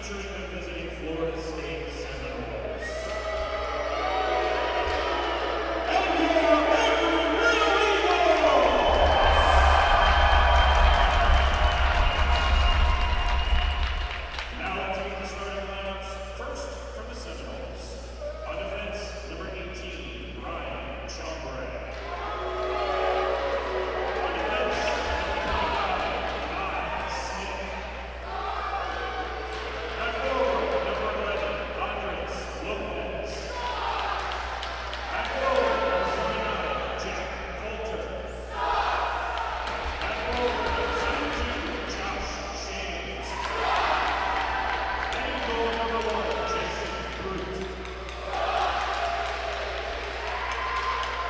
featuring the visiting Florida State Seminoles. Now let's meet the starting lineups. First from the Seminoles. On defense, number 18, Ryan Chambray. On defense, number 25, Kai Smith. At forward, number 11, Andres Lopez. At forward, number 29, Jack Coulter. At forward, number 72, Josh James. And goal number 1, Jason Brute.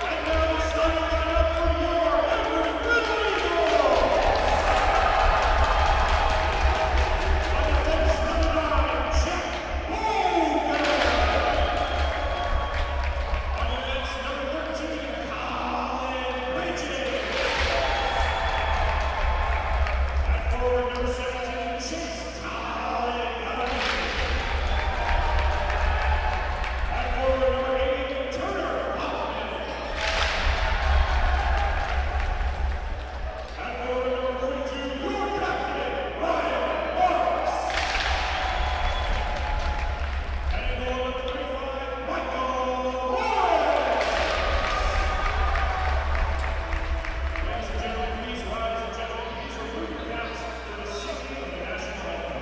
And now the starting lineup for your Embry-Riddle Eagles. On defense, number 9, Jack Bogan. On defense, number 13, Colin Bridges. At forward, number 17, Chase Talagani. At forward, number 8, Turner Hoffman. At forward, number 42, your captain, Ryan Marks. And in goal number 35, Michael Morris. Ladies and gentlemen, please rise and gentlemen, please remove your caps for the singing of the national anthem.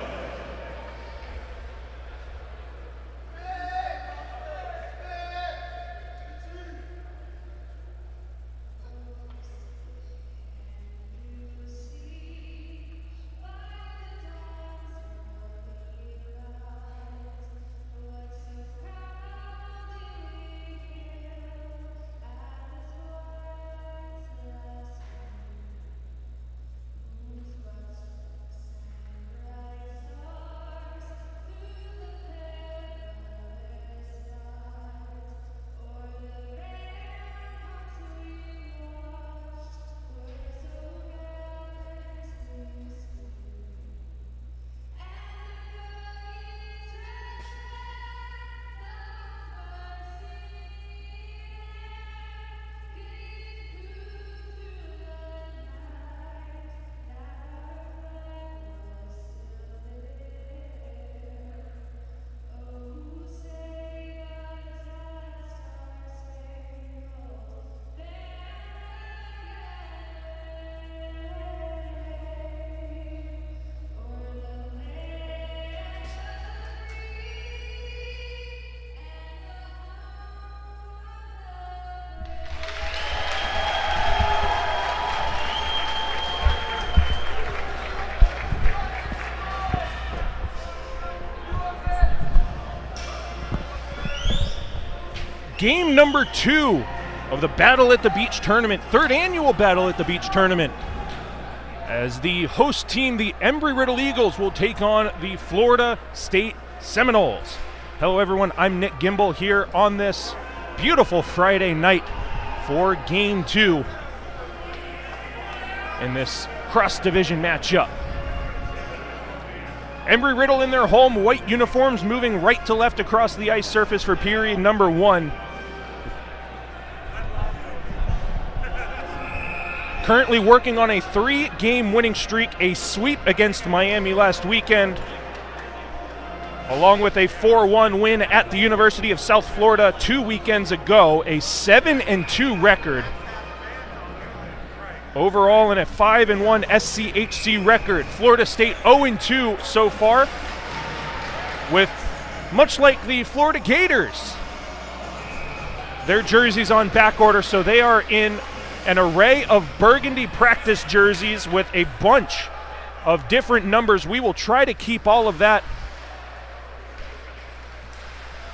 Game number 2 of the Battle at the Beach tournament, third annual Battle at the Beach tournament. As the host team, the Embry-Riddle Eagles, will take on the Florida State Seminoles. Hello everyone, I'm Nick Gimbel here on this beautiful Friday night for Game 2 in this cross-division matchup. Embry-Riddle in their home white uniforms moving right to left across the ice surface for period number 1. Currently working on a 3-game winning streak, a sweep against Miami last weekend, along with a 4-1 win at the University of South Florida 2 weekends ago, a 7-2 record. Overall in a 5-1 SCHC record. Florida State 0-2 so far, with, much like the Florida Gators, their jerseys on back order, so they are in an array of burgundy practice jerseys with a bunch of different numbers. We will try to keep all of that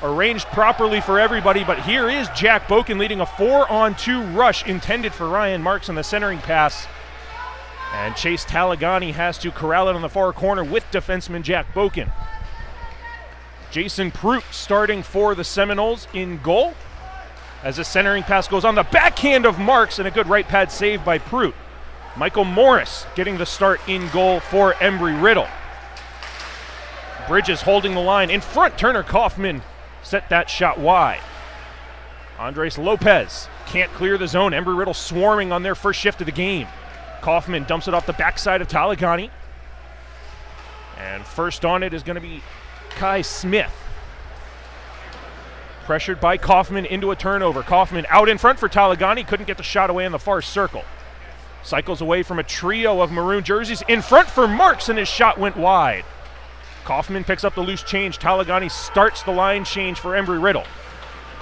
arranged properly for everybody, but here is Jack Bogan leading a 4-on-2 rush intended for Ryan Marks on the centering pass. And Chase Talagani has to corral it on the far corner with defenseman Jack Bogan. Jason Prute starting for the Seminoles in goal, as a centering pass goes on the backhand of Marks and a good right pad save by Prute. Michael Morris getting the start in goal for Embry-Riddle. Bridges holding the line. In front, Turner Kaufman set that shot wide. Andres Lopez can't clear the zone. Embry-Riddle swarming on their first shift of the game. Kaufman dumps it off the backside of Talagani. And first on it is going to be Kai Smith. Pressured by Kaufman into a turnover. Kaufman out in front for Talagani. Couldn't get the shot away in the far circle. Cycles away from a trio of maroon jerseys. In front for Marks, and his shot went wide. Kaufman picks up the loose change. Talagani starts the line change for Embry-Riddle.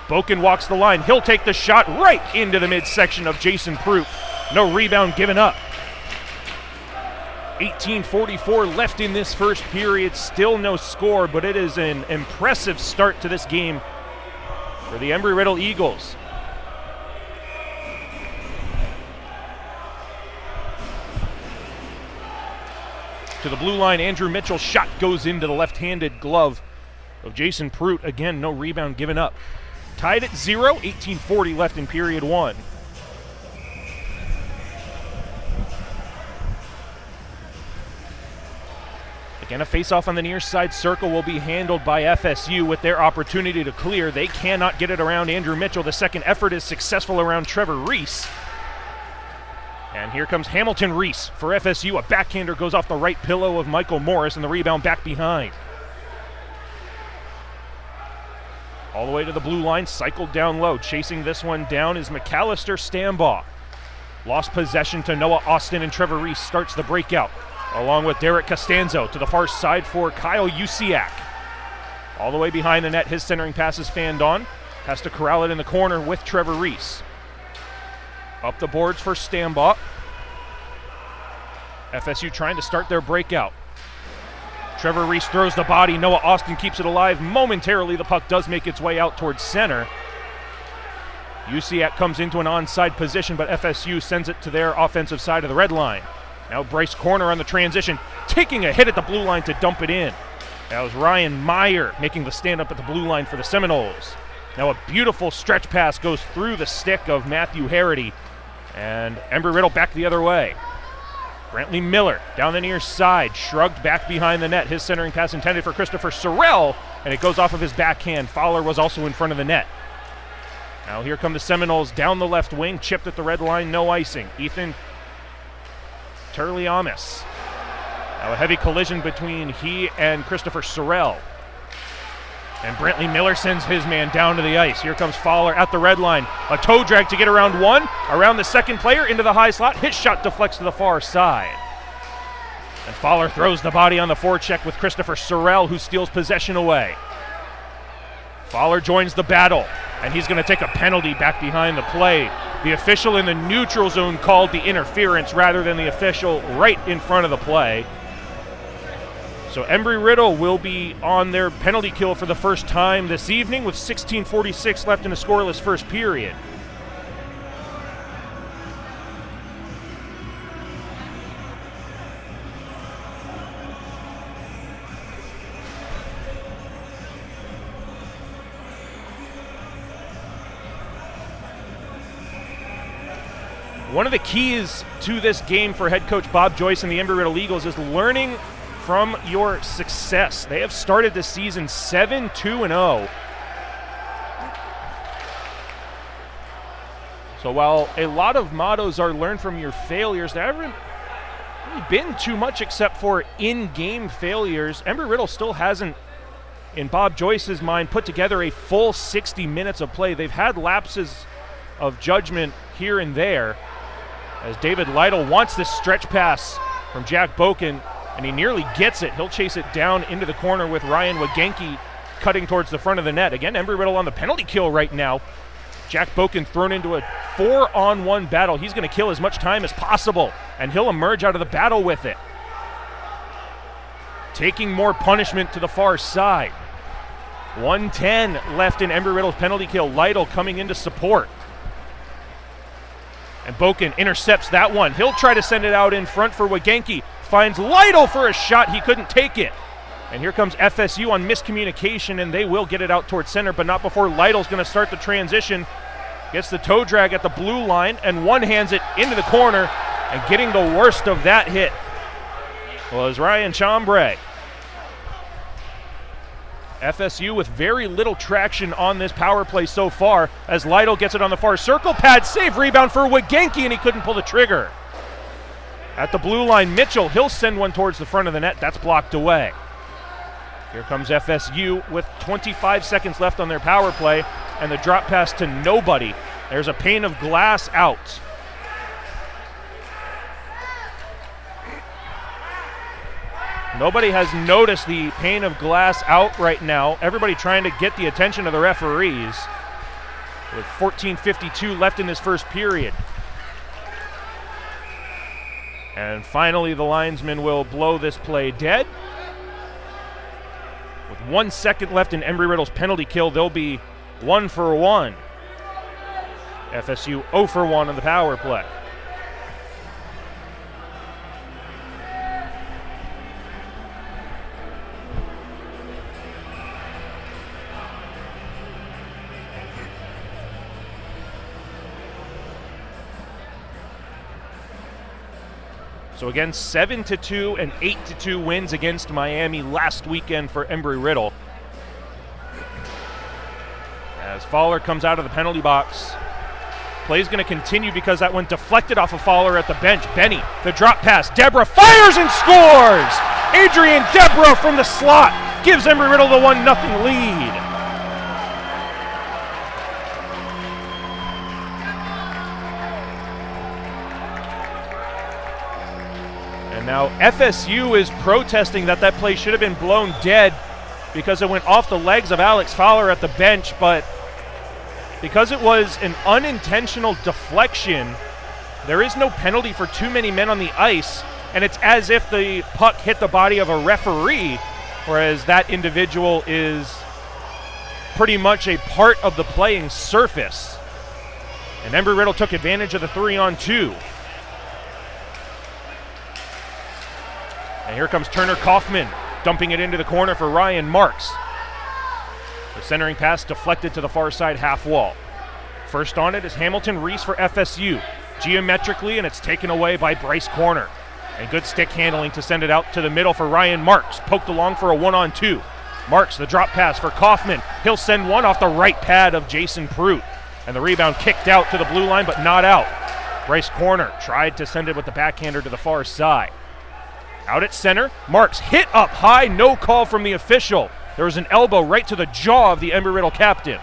Boken walks the line. He'll take the shot right into the midsection of Jason Proop. No rebound given up. 18:44 left in this first period. Still no score, but it is an impressive start to this game for the Embry-Riddle Eagles. To the blue line, Andrew Mitchell. Shot goes into the left-handed glove of Jason Prout. Again, no rebound given up. Tied at 0, 18:40 left in period one. Again, a face-off on the near side circle will be handled by FSU with their opportunity to clear. They cannot get it around Andrew Mitchell. The second effort is successful around Trevor Reese. And here comes Hamilton Reese for FSU. A backhander goes off the right pillow of Michael Morris, and the rebound back behind. All the way to the blue line, cycled down low. Chasing this one down is McAllister Stambaugh. Lost possession to Noah Austin, and Trevor Reese starts the breakout, along with Derek Costanzo to the far side for Kyle Usiak. All the way behind the net, his centering pass is fanned on. Has to corral it in the corner with Trevor Reese. Up the boards for Stambaugh. FSU trying to start their breakout. Trevor Reese throws the body. Noah Austin keeps it alive. Momentarily, the puck does make its way out towards center. Usiak comes into an onside position, but FSU sends it to their offensive side of the red line. Now Bryce Corner on the transition, taking a hit at the blue line to dump it in. That was Ryan Meyer making the stand up at the blue line for the Seminoles. Now a beautiful stretch pass goes through the stick of Matthew Harity, and Embry-Riddle back the other way. Brantley Miller down the near side, shrugged back behind the net. His centering pass intended for Christopher Sorrell, and it goes off of his backhand. Fowler was also in front of the net. Now here come the Seminoles down the left wing, chipped at the red line, no icing. Ethan Turliamis. Now a heavy collision between he and Christopher Sorrell. And Brantley Miller sends his man down to the ice. Here comes Fowler at the red line. A toe drag to get around one, around the second player, into the high slot. His shot deflects to the far side. And Fowler throws the body on the forecheck with Christopher Sorrell, who steals possession away. Fowler joins the battle, and he's going to take a penalty back behind the play. The official in the neutral zone called the interference rather than the official right in front of the play. So Embry-Riddle will be on their penalty kill for the first time this evening with 16:46 left in a scoreless first period. One of the keys to this game for head coach Bob Joyce and the Embry-Riddle Eagles is learning from your success. They have started the season 7-2-0. So while a lot of mottos are learn from your failures, there haven't really been too much except for in-game failures. Embry-Riddle still hasn't, in Bob Joyce's mind, put together a full 60 minutes of play. They've had lapses of judgment here and there, as David Lytle wants this stretch pass from Jack Boken, and he nearly gets it. He'll chase it down into the corner with Ryan Wagenke cutting towards the front of the net. Again, Embry-Riddle on the penalty kill right now. Jack Boken thrown into a 4-on-1 battle. He's going to kill as much time as possible, and he'll emerge out of the battle with it. Taking more punishment to the far side. 1:10 left in Embry-Riddle's penalty kill. Lytle coming into support. And Boken intercepts that one. He'll try to send it out in front for Wagenke. Finds Lytle for a shot. He couldn't take it. And here comes FSU on miscommunication, and they will get it out towards center, but not before Lytle's going to start the transition. Gets the toe drag at the blue line and one-hands it into the corner, and getting the worst of that hit was Ryan Chambray. FSU with very little traction on this power play so far as Lytle gets it on the far circle. Pad save, rebound for Wagenke, and he couldn't pull the trigger. At the blue line, Mitchell, he'll send one towards the front of the net. That's blocked away. Here comes FSU with 25 seconds left on their power play, and the drop pass to nobody. There's a pane of glass out. Nobody has noticed the pane of glass out right now. Everybody trying to get the attention of the referees with 14:52 left in this first period. And finally, the linesman will blow this play dead. With 1 second left in Embry-Riddle's penalty kill, they'll be 1 for 1. FSU 0 for 1 on the power play. So again, 7-2 and 8-2 wins against Miami last weekend for Embry-Riddle. As Fowler comes out of the penalty box. Play's going to continue because that one deflected off of Fowler at the bench. Benny, the drop pass. Deborah fires and scores! Adrian Deborah from the slot gives Embry-Riddle the 1-0 lead. And now FSU is protesting that play should have been blown dead because it went off the legs of Alex Fowler at the bench, but because it was an unintentional deflection, there is no penalty for too many men on the ice, and it's as if the puck hit the body of a referee, whereas that individual is pretty much a part of the playing surface. And Embry-Riddle took advantage of the 3-on-2. And here comes Turner Kaufman, dumping it into the corner for Ryan Marks. The centering pass deflected to the far side half wall. First on it is Hamilton Reese for FSU. Geometrically, and it's taken away by Bryce Corner. And good stick handling to send it out to the middle for Ryan Marks. Poked along for a 1-on-2. Marks, the drop pass for Kaufman. He'll send one off the right pad of Jason Pruitt. And the rebound kicked out to the blue line, but not out. Bryce Corner tried to send it with the backhander to the far side. Out at center, Marks hit up high, no call from the official. There was an elbow right to the jaw of the Embry-Riddle captain.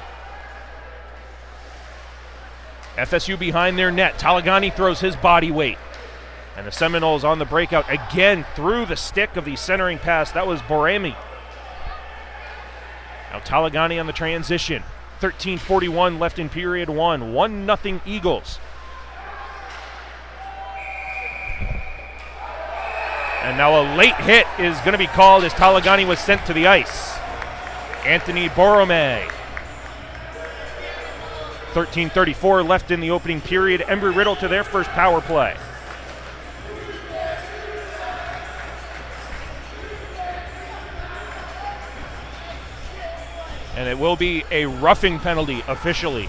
FSU behind their net. Talagani throws his body weight. And the Seminoles on the breakout again through the stick of the centering pass. That was Boremi. Now Talagani on the transition. 13:41 left in period 1. 1-0 Eagles. And now a late hit is going to be called as Talagani was sent to the ice. Anthony Borome. 13:34 left in the opening period. Embry-Riddle to their first power play. And it will be a roughing penalty officially.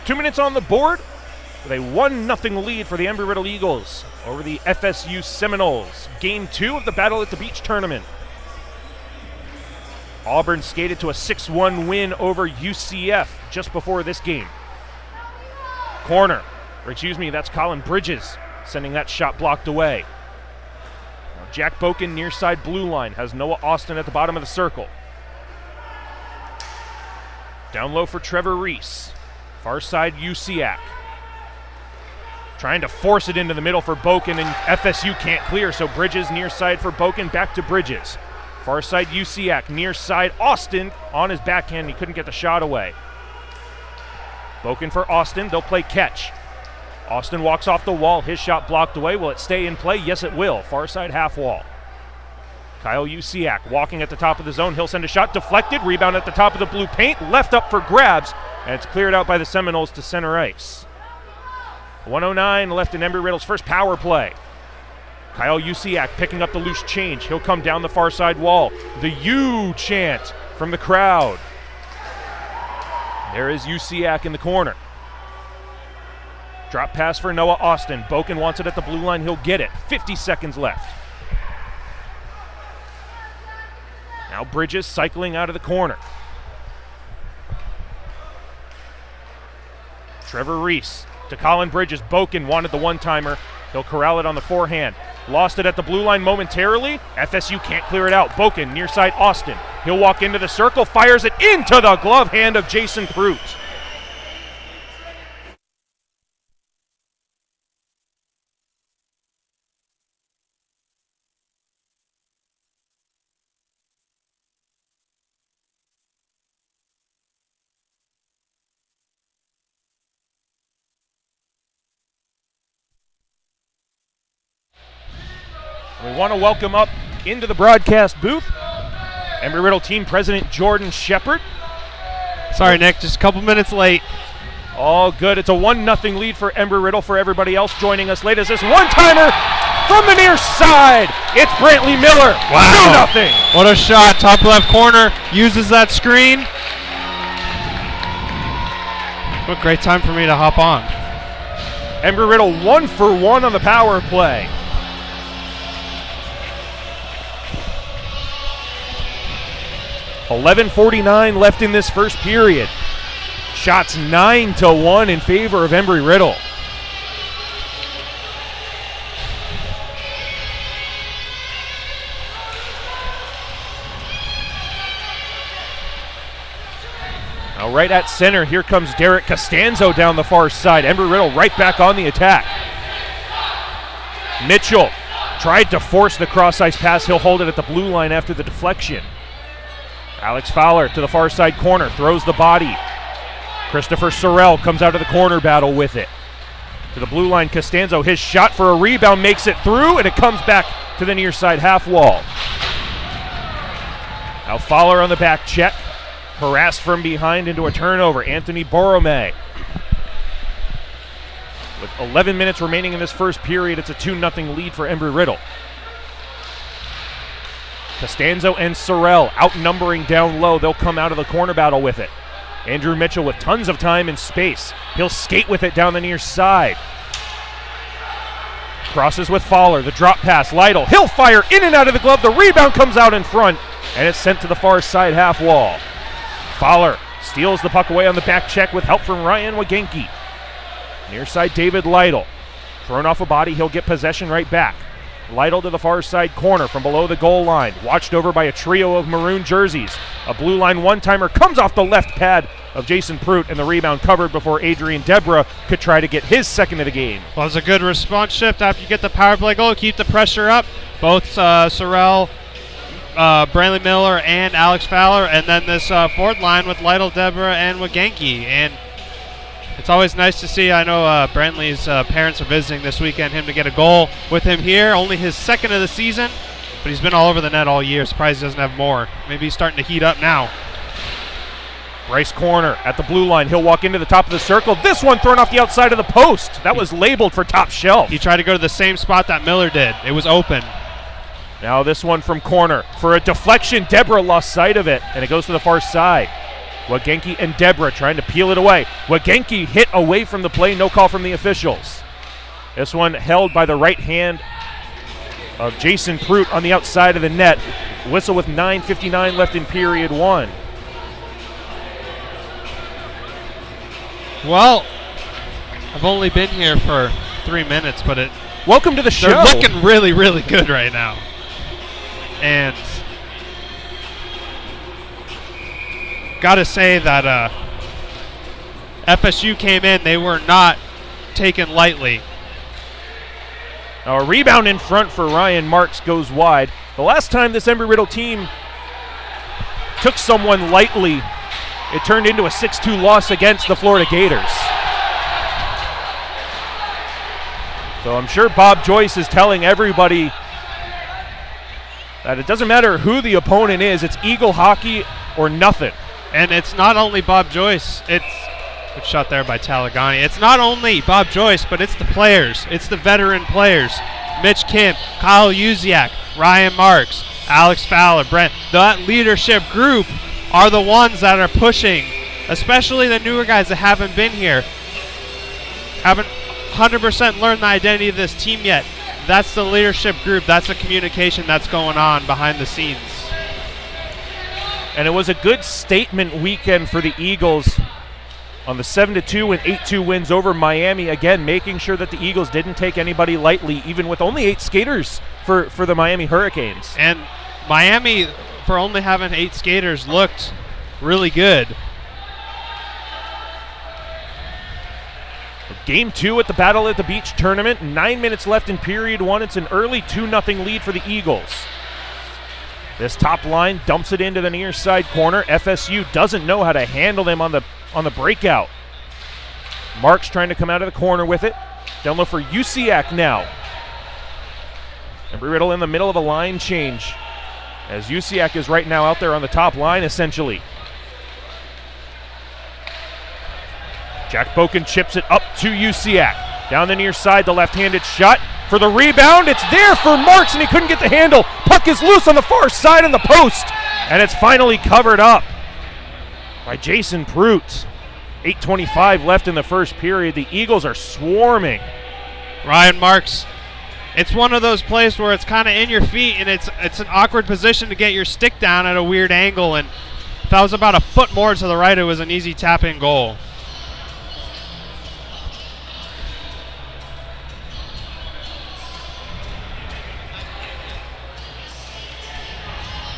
2 minutes on the board with a 1-0 lead for the Embry-Riddle Eagles over the FSU Seminoles. Game 2 of the Battle at the Beach tournament. Auburn skated to a 6-1 win over UCF just before this game. That's Colin Bridges sending that shot blocked away. Now Jack Boken near side blue line has Noah Austin at the bottom of the circle. Down low for Trevor Reese. Far side Usiak. Trying to force it into the middle for Boken, and FSU can't clear, so Bridges near side for Boken, back to Bridges. Far side Usiak, near side Austin on his backhand, he couldn't get the shot away. Boken for Austin, they'll play catch. Austin walks off the wall, his shot blocked away. Will it stay in play? Yes, it will. Far side half wall. Kyle Usiak walking at the top of the zone, he'll send a shot, deflected, rebound at the top of the blue paint, left up for grabs, and it's cleared out by the Seminoles to center ice. 1:09 left in Embry-Riddle's first power play. Kyle Usiak picking up the loose change. He'll come down the far side wall. The U chant from the crowd. There is Usiak in the corner. Drop pass for Noah Austin. Boken wants it at the blue line. He'll get it. 50 seconds left. Now Bridges cycling out of the corner. Trevor Reese to Colin Bridges. Boken wanted the one-timer. He'll corral it on the forehand. Lost it at the blue line momentarily. FSU can't clear it out. Boken near side Austin. He'll walk into the circle, fires it into the glove hand of Jason Prout. We want to welcome up into the broadcast booth Embry-Riddle team president Jordan Shepard. Sorry, Nick, just a couple minutes late. All good. It's a 1-0 lead for Embry-Riddle. For everybody else joining us late as this one-timer from the near side. It's Brantley Miller. Wow. 2-0. What a shot. Top left corner. Uses that screen. What a great time for me to hop on. Embry-Riddle 1 for 1 on the power play. .11:49 left in this first period. Shots 9-1 in favor of Embry-Riddle. Now right at center, here comes Derek Costanzo down the far side. Embry-Riddle right back on the attack. Mitchell tried to force the cross-ice pass. He'll hold it at the blue line after the deflection. Alex Fowler to the far side corner, throws the body. Christopher Sorrell comes out of the corner battle with it. To the blue line, Costanzo, his shot for a rebound, makes it through, and it comes back to the near side half wall. Now Fowler on the back check, harassed from behind into a turnover. Anthony Borome. With 11 minutes remaining in this first period, it's a 2-0 lead for Embry-Riddle. Costanzo and Sorrell outnumbering down low. They'll come out of the corner battle with it. Andrew Mitchell with tons of time and space. He'll skate with it down the near side. Crosses with Fowler. The drop pass. Lytle. He'll fire in and out of the glove. The rebound comes out in front, and it's sent to the far side half wall. Fowler steals the puck away on the back check with help from Ryan Wagenke. Near side David Lytle. Thrown off a body. He'll get possession right back. Lytle to the far side corner from below the goal line. Watched over by a trio of maroon jerseys. A blue line one-timer comes off the left pad of Jason Prout, and the rebound covered before Adrian Debra could try to get his second of the game. Well, it was a good response shift after you get the power play goal. Keep the pressure up. Both Sorrell, Brantley Miller, and Alex Fowler, and then this fourth line with Lytle, Debra, and Wagenke. And it's always nice to see. I know Brantley's parents are visiting this weekend, him to get a goal with him here. Only his second of the season, but he's been all over the net all year. Surprised he doesn't have more. Maybe he's starting to heat up now. Bryce corner at the blue line. He'll walk into the top of the circle. This one thrown off the outside of the post. That was labeled for top shelf. He tried to go to the same spot that Miller did. It was open. Now this one from corner for a deflection. Debra lost sight of it, and it goes to the far side. Wagenke and Debra trying to peel it away. Wagenke hit away from the play, no call from the officials. This one held by the right hand of Jason Prout on the outside of the net. Whistle with 9:59 left in period one. Well, I've only been here for 3 minutes, but welcome to the show. They're looking really, really good right now. And gotta say that FSU came in, they were not taken lightly. Now a rebound in front for Ryan Marks goes wide. The last time this Embry-Riddle team took someone lightly, it turned into a 6-2 loss against the Florida Gators. So I'm sure Bob Joyce is telling everybody that it doesn't matter who the opponent is, it's Eagle hockey or nothing. And it's not only Bob Joyce, it's good shot there by Talagani. It's not only Bob Joyce, but it's the players. It's the veteran players. Mitch Kemp, Kyle Uziak, Ryan Marks, Alex Fowler, Brent. That leadership group are the ones that are pushing, especially the newer guys that haven't been here, haven't 100% learned the identity of this team yet. That's the leadership group. That's the communication that's going on behind the scenes. And it was a good statement weekend for the Eagles on the 7-2 and 8-2 wins over Miami. Again, making sure that the Eagles didn't take anybody lightly, even with only 8 skaters for the Miami Hurricanes. And Miami, for only having 8 skaters, looked really good. Game 2 at the Battle at the Beach tournament. 9 minutes left in period 1. It's an early 2-0 lead for the Eagles. This top line dumps it into the near side corner. FSU doesn't know how to handle them on the breakout. Marks trying to come out of the corner with it. Down low for Usiak now. Embry-Riddle in the middle of a line change, as Usiak is right now out there on the top line essentially. Jack Boken chips it up to Usiak. Down the near side, the left-handed shot for the rebound. It's there for Marks, and he couldn't get the handle. Puck is loose on the far side on the post, and it's finally covered up by Jason Prout. 8:25 left in the first period. The Eagles are swarming. Ryan Marks, it's one of those plays where it's kind of in your feet, and it's an awkward position to get your stick down at a weird angle, and if that was about a foot more to the right, it was an easy tap-in goal.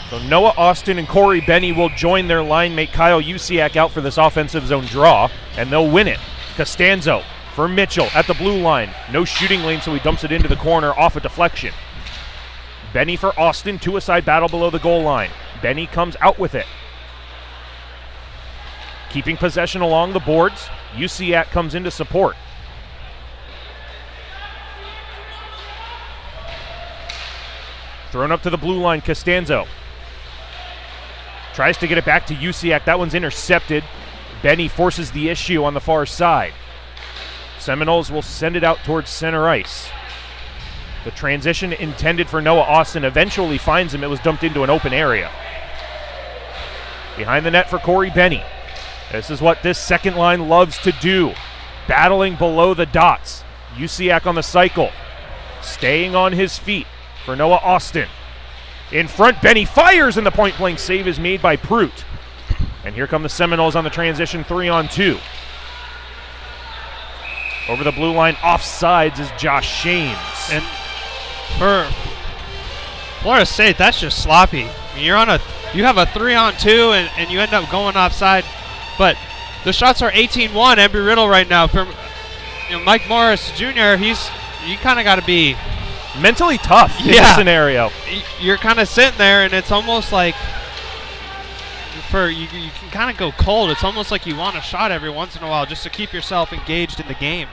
So Noah Austin and Corey Benny will join their line mate Kyle Usiak out for this offensive zone draw, and they'll win it. Costanzo for Mitchell at the blue line. No shooting lane, so he dumps it into the corner off a deflection. Benny for Austin, 2-a-side battle below the goal line. Benny comes out with it. Keeping possession along the boards, Usiak comes in to support. Thrown up to the blue line, Costanzo. Tries to get it back to Usiak. That one's intercepted. Benny forces the issue on the far side. Seminoles will send it out towards center ice. The transition intended for Noah Austin eventually finds him. It was dumped into an open area. Behind the net for Corey Benny. This is what this second line loves to do. Battling below the dots. Usiak on the cycle. Staying on his feet for Noah Austin. In front, Benny fires, and the point-blank save is made by Prout. And here come the Seminoles on the transition 3-on-2. Over the blue line, offsides is Josh Shames. And for Florida State, that's just sloppy. I mean, you have a 3-on-2 and you end up going offside. But the shots are 18-1, Embry-Riddle right now. From Mike Morris Jr., you kind of got to be mentally tough in this scenario. You're kind of sitting there, and it's almost like you can kind of go cold. It's almost like you want a shot every once in a while just to keep yourself engaged in the game.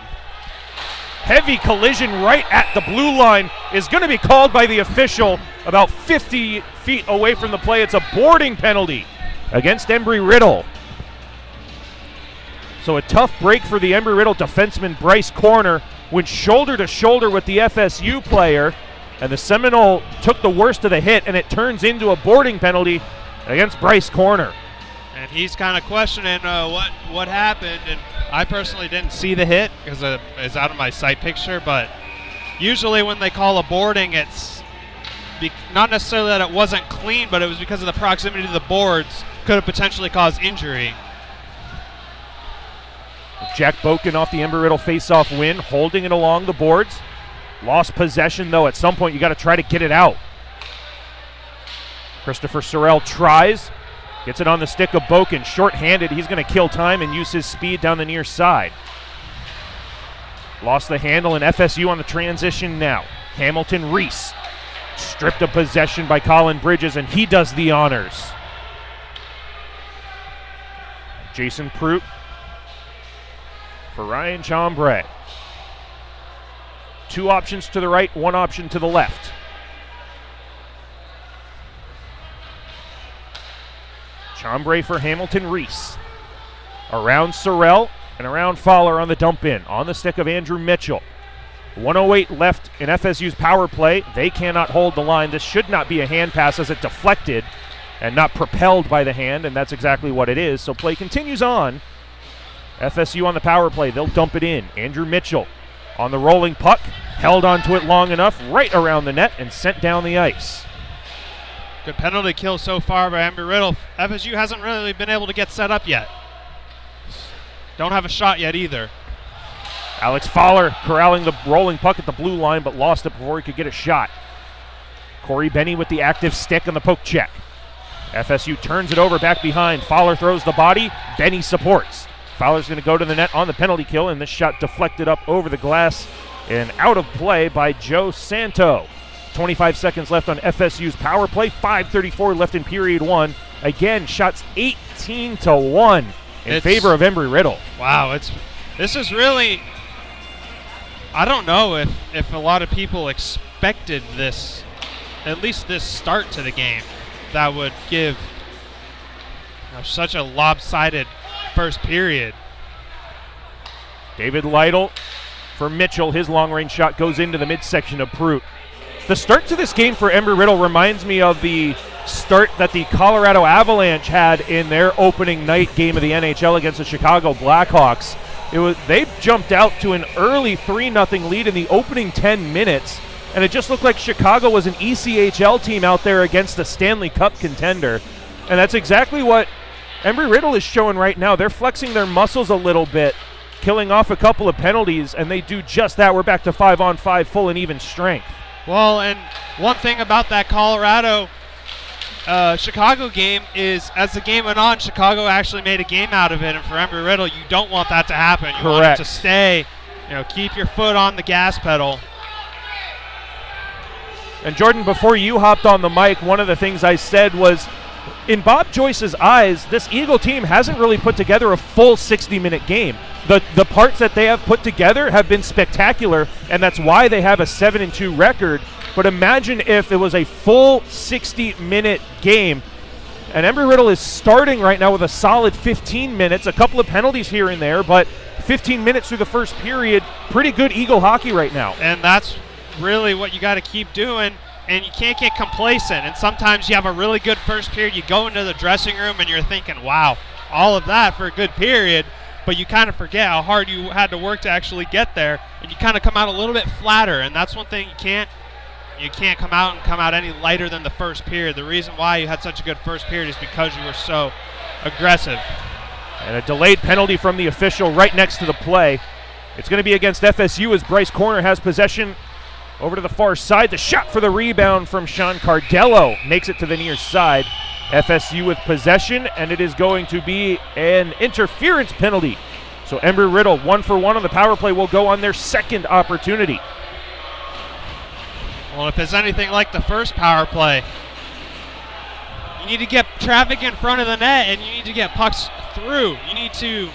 Heavy collision right at the blue line is going to be called by the official about 50 feet away from the play. It's a boarding penalty against Embry-Riddle. So a tough break for the Embry-Riddle defenseman Bryce Corner. Went shoulder to shoulder with the FSU player, and the Seminole took the worst of the hit, and it turns into a boarding penalty against Bryce Corner. And he's kind of questioning what happened, and I personally didn't see the hit because it's out of my sight picture, but usually when they call a boarding, it's not necessarily that it wasn't clean, but it was because of the proximity to the boards could have potentially caused injury. Jack Boken off the Embry-Riddle face-off win, holding it along the boards. Lost possession, though. At some point, you got to try to get it out. Christopher Sorrell tries, gets it on the stick of Boken. Short-handed, he's going to kill time and use his speed down the near side. Lost the handle, and FSU on the transition now. Hamilton Reese, stripped of possession by Colin Bridges, and he does the honors. Jason Prout for Ryan Chambray. 2 options to the right, 1 option to the left. Chambray for Hamilton Reese. Around Sorrell and around Fowler on the dump in. On the stick of Andrew Mitchell. 1:08 left in FSU's power play. They cannot hold the line. This should not be a hand pass as it deflected and not propelled by the hand, and that's exactly what it is. So play continues on. FSU on the power play. They'll dump it in. Andrew Mitchell on the rolling puck. Held onto it long enough, right around the net, and sent down the ice. Good penalty kill so far by Embry-Riddle. FSU hasn't really been able to get set up yet. Don't have a shot yet either. Alex Fowler corralling the rolling puck at the blue line, but lost it before he could get a shot. Corey Benny with the active stick on the poke check. FSU turns it over back behind. Fowler throws the body. Benny supports. Fowler's going to go to the net on the penalty kill, and this shot deflected up over the glass and out of play by Joe Santo. 25 seconds left on FSU's power play. 5:34 left in period one. Again, shots 18-1 in favor of Embry-Riddle. Wow, this is really, I don't know if a lot of people expected this, at least this start to the game, that would give such a lopsided first period. David Lytle for Mitchell. His long-range shot goes into the midsection of Prout. The start to this game for Embry-Riddle reminds me of the start that the Colorado Avalanche had in their opening night game of the NHL against the Chicago Blackhawks. They jumped out to an early 3-0 lead in the opening 10 minutes, and it just looked like Chicago was an ECHL team out there against a Stanley Cup contender. And that's exactly what Embry-Riddle is showing right now. They're flexing their muscles a little bit, killing off a couple of penalties, and they do just that. We're back to 5-on-5 full and even strength. Well, and one thing about that Colorado Chicago game is, as the game went on, Chicago actually made a game out of it, and for Embry-Riddle, you don't want that to happen. You want it to stay, keep your foot on the gas pedal. And Jordan, before you hopped on the mic, one of the things I said was, in Bob Joyce's eyes, this Eagle team hasn't really put together a full 60-minute game. The parts that they have put together have been spectacular, and that's why they have a 7-2 record. But imagine if it was a full 60-minute game. And Embry-Riddle is starting right now with a solid 15 minutes, a couple of penalties here and there, but 15 minutes through the first period. Pretty good Eagle hockey right now. And that's really what you got to keep doing. And you can't get complacent. And sometimes you have a really good first period. You go into the dressing room and you're thinking, wow, all of that for a good period. But you kind of forget how hard you had to work to actually get there. And you kind of come out a little bit flatter. And that's one thing you can't come out any lighter than the first period. The reason why you had such a good first period is because you were so aggressive. And a delayed penalty from the official right next to the play. It's going to be against FSU as Bryce Corner has possession. Over to the far side, the shot for the rebound from Sean Cardello makes it to the near side. FSU with possession, and it is going to be an interference penalty. So Embry-Riddle, 1-for-1 on the power play, will go on their second opportunity. Well, if it's anything like the first power play, you need to get traffic in front of the net, and you need to get pucks through. You need to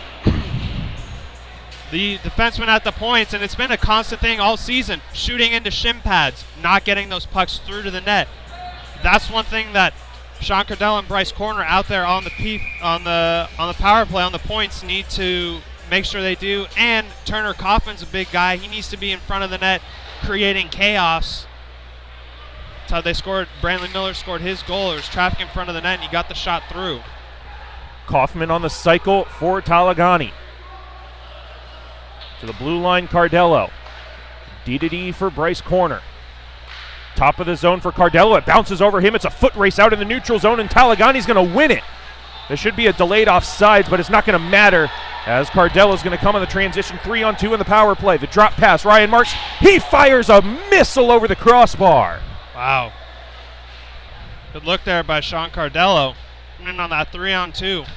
the defenseman at the points, and it's been a constant thing all season, shooting into shin pads, not getting those pucks through to the net. That's one thing that Sean Cardello and Bryce Corner out there on the power play on the points need to make sure they do. And Turner Kaufman's a big guy. He needs to be in front of the net, creating chaos. That's how they scored. Brandley Miller scored his goal. There's traffic in front of the net, and he got the shot through. Kaufman on the cycle for Talagani. To the blue line, Cardello. D-to-D for Bryce Corner. Top of the zone for Cardello. It bounces over him. It's a foot race out in the neutral zone, and Talagani's going to win it. There should be a delayed offsides, but it's not going to matter as Cardello's going to come on the transition 3-on-2 in the power play. The drop pass, Ryan Marks. He fires a missile over the crossbar. Wow. Good look there by Sean Cardello. In on that 3-on-2.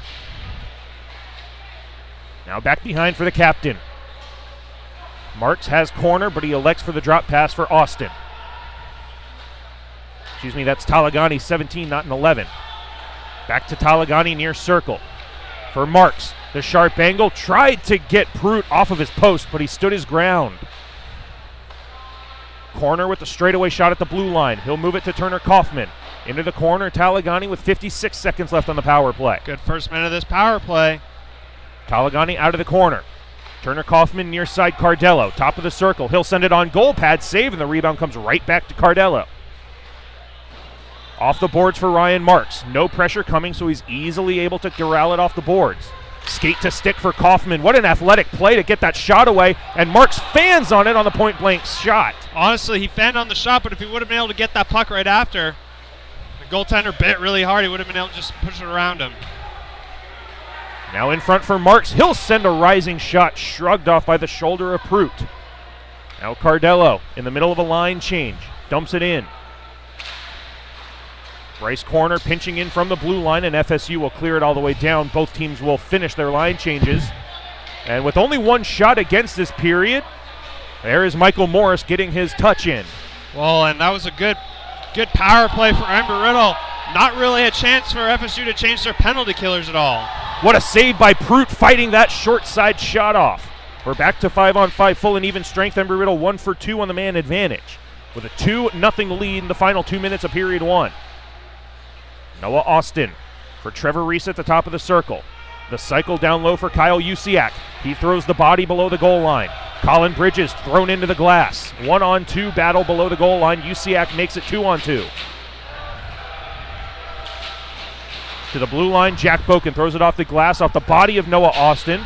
Now back behind for the captain. Marks has corner, but he elects for the drop pass for Austin. Excuse me, that's Talagani, 17, not an 11. Back to Talagani near circle. For Marks, the sharp angle. Tried to get Prout off of his post, but he stood his ground. Corner with the straightaway shot at the blue line. He'll move it to Turner Kaufman. Into the corner, Talagani with 56 seconds left on the power play. Good first minute of this power play. Talagani out of the corner. Turner Kaufman near side Cardello. Top of the circle. He'll send it on goal pad save, and the rebound comes right back to Cardello. Off the boards for Ryan Marks. No pressure coming, so he's easily able to corral it off the boards. Skate to stick for Kaufman. What an athletic play to get that shot away, and Marks fans on it on the point-blank shot. Honestly, he fanned on the shot, but if he would have been able to get that puck right after, The goaltender bit really hard. He would have been able to just push it around him. Now in front for Marks. He'll send a rising shot, shrugged off by the shoulder of Prout. Now Cardello in the middle of a line change. Dumps it in. Rice corner pinching in from the blue line, and FSU will clear it all the way down. Both teams will finish their line changes. And with only one shot against this period, there is Michael Morris getting his touch in. Well, and that was a good power play for Embry-Riddle. Not really a chance for FSU to change their penalty killers at all. What a save by Prout, fighting that short side shot off. We're back to 5-on-5 full and even strength. Embry-Riddle 1 for 2 on the man advantage, with a 2-0 lead in the final 2 minutes of period 1. Noah Austin for Trevor Reese at the top of the circle. The cycle down low for Kyle Usiak. He throws the body below the goal line. Colin Bridges thrown into the glass. 1-on-2 battle below the goal line. Usiak makes it 2-on-2. To the blue line, Jack Boken throws it off the glass, off the body of Noah Austin.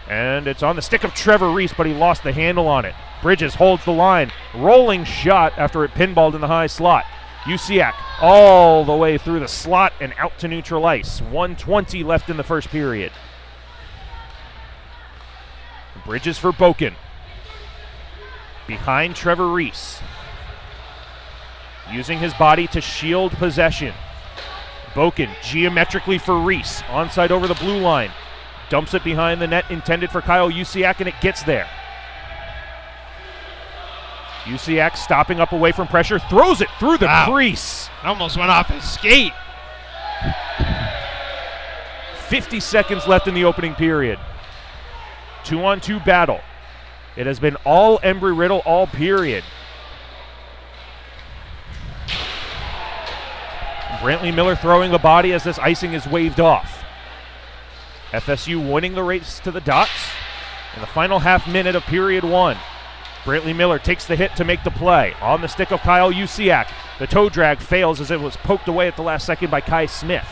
And it's on the stick of Trevor Reese, but he lost the handle on it. Bridges holds the line. Rolling shot after it pinballed in the high slot. Usiak all the way through the slot and out to neutral ice. 1:20 left in the first period. Bridges for Boken. Behind Trevor Reese. Using his body to shield possession. Boken geometrically for Reese. Onside over the blue line. Dumps it behind the net intended for Kyle Usiak, and it gets there. Usiak stopping up away from pressure, throws it through the crease. Almost went off his skate. 50 seconds left in the opening period. 2-on-2 battle. It has been all Embry-Riddle all period. Brantley Miller throwing the body as this icing is waved off. FSU winning the race to the dots in the final half minute of period 1. Brantley Miller takes the hit to make the play. On the stick of Kyle Usiak. The toe drag fails as it was poked away at the last second by Kai Smith.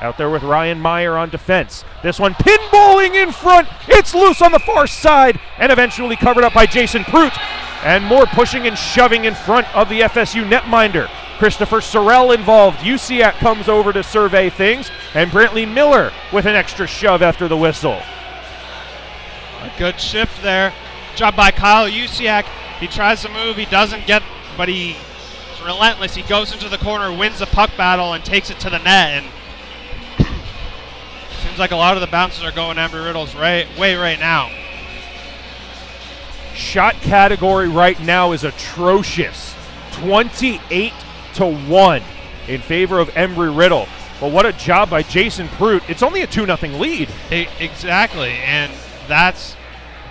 Out there with Ryan Meyer on defense. This one pinballing in front. It's loose on the far side and eventually covered up by Jason Prout. And more pushing and shoving in front of the FSU netminder. Christopher Sorrell involved. Usiak comes over to survey things, and Brantley Miller with an extra shove after the whistle. A good shift there. Job by Kyle Usiak. He tries to move, he doesn't get, but he's relentless. He goes into the corner, wins the puck battle, and takes it to the net. And seems like a lot of the bounces are going Embry-Riddle's way right now. Shot category right now is atrocious. 28-1 in favor of Embry-Riddle. But what a job by Jason Prout. It's only a 2-0 lead. Exactly, and that's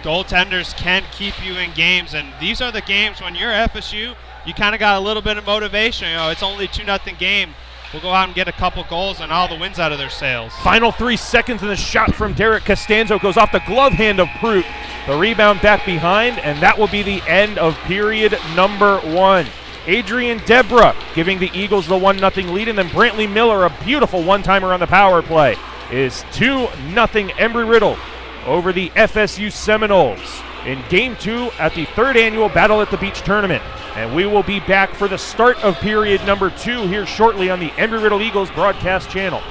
goaltenders can keep you in games, and these are the games when you're FSU, you kind of got a little bit of motivation. You know, it's only a 2-0 game. We'll go out and get a couple goals and all the wins out of their sails. Final 3 seconds, and the shot from Derek Costanzo goes off the glove hand of Prout. The rebound back behind, and that will be the end of period number 1. Adrian Debra giving the Eagles the 1-0 lead, and then Brantley Miller, a beautiful one-timer on the power play, is 2-0 Embry-Riddle over the FSU Seminoles in Game 2 at the 3rd annual Battle at the Beach tournament. And we will be back for the start of period number 2 here shortly on the Embry-Riddle Eagles broadcast channel.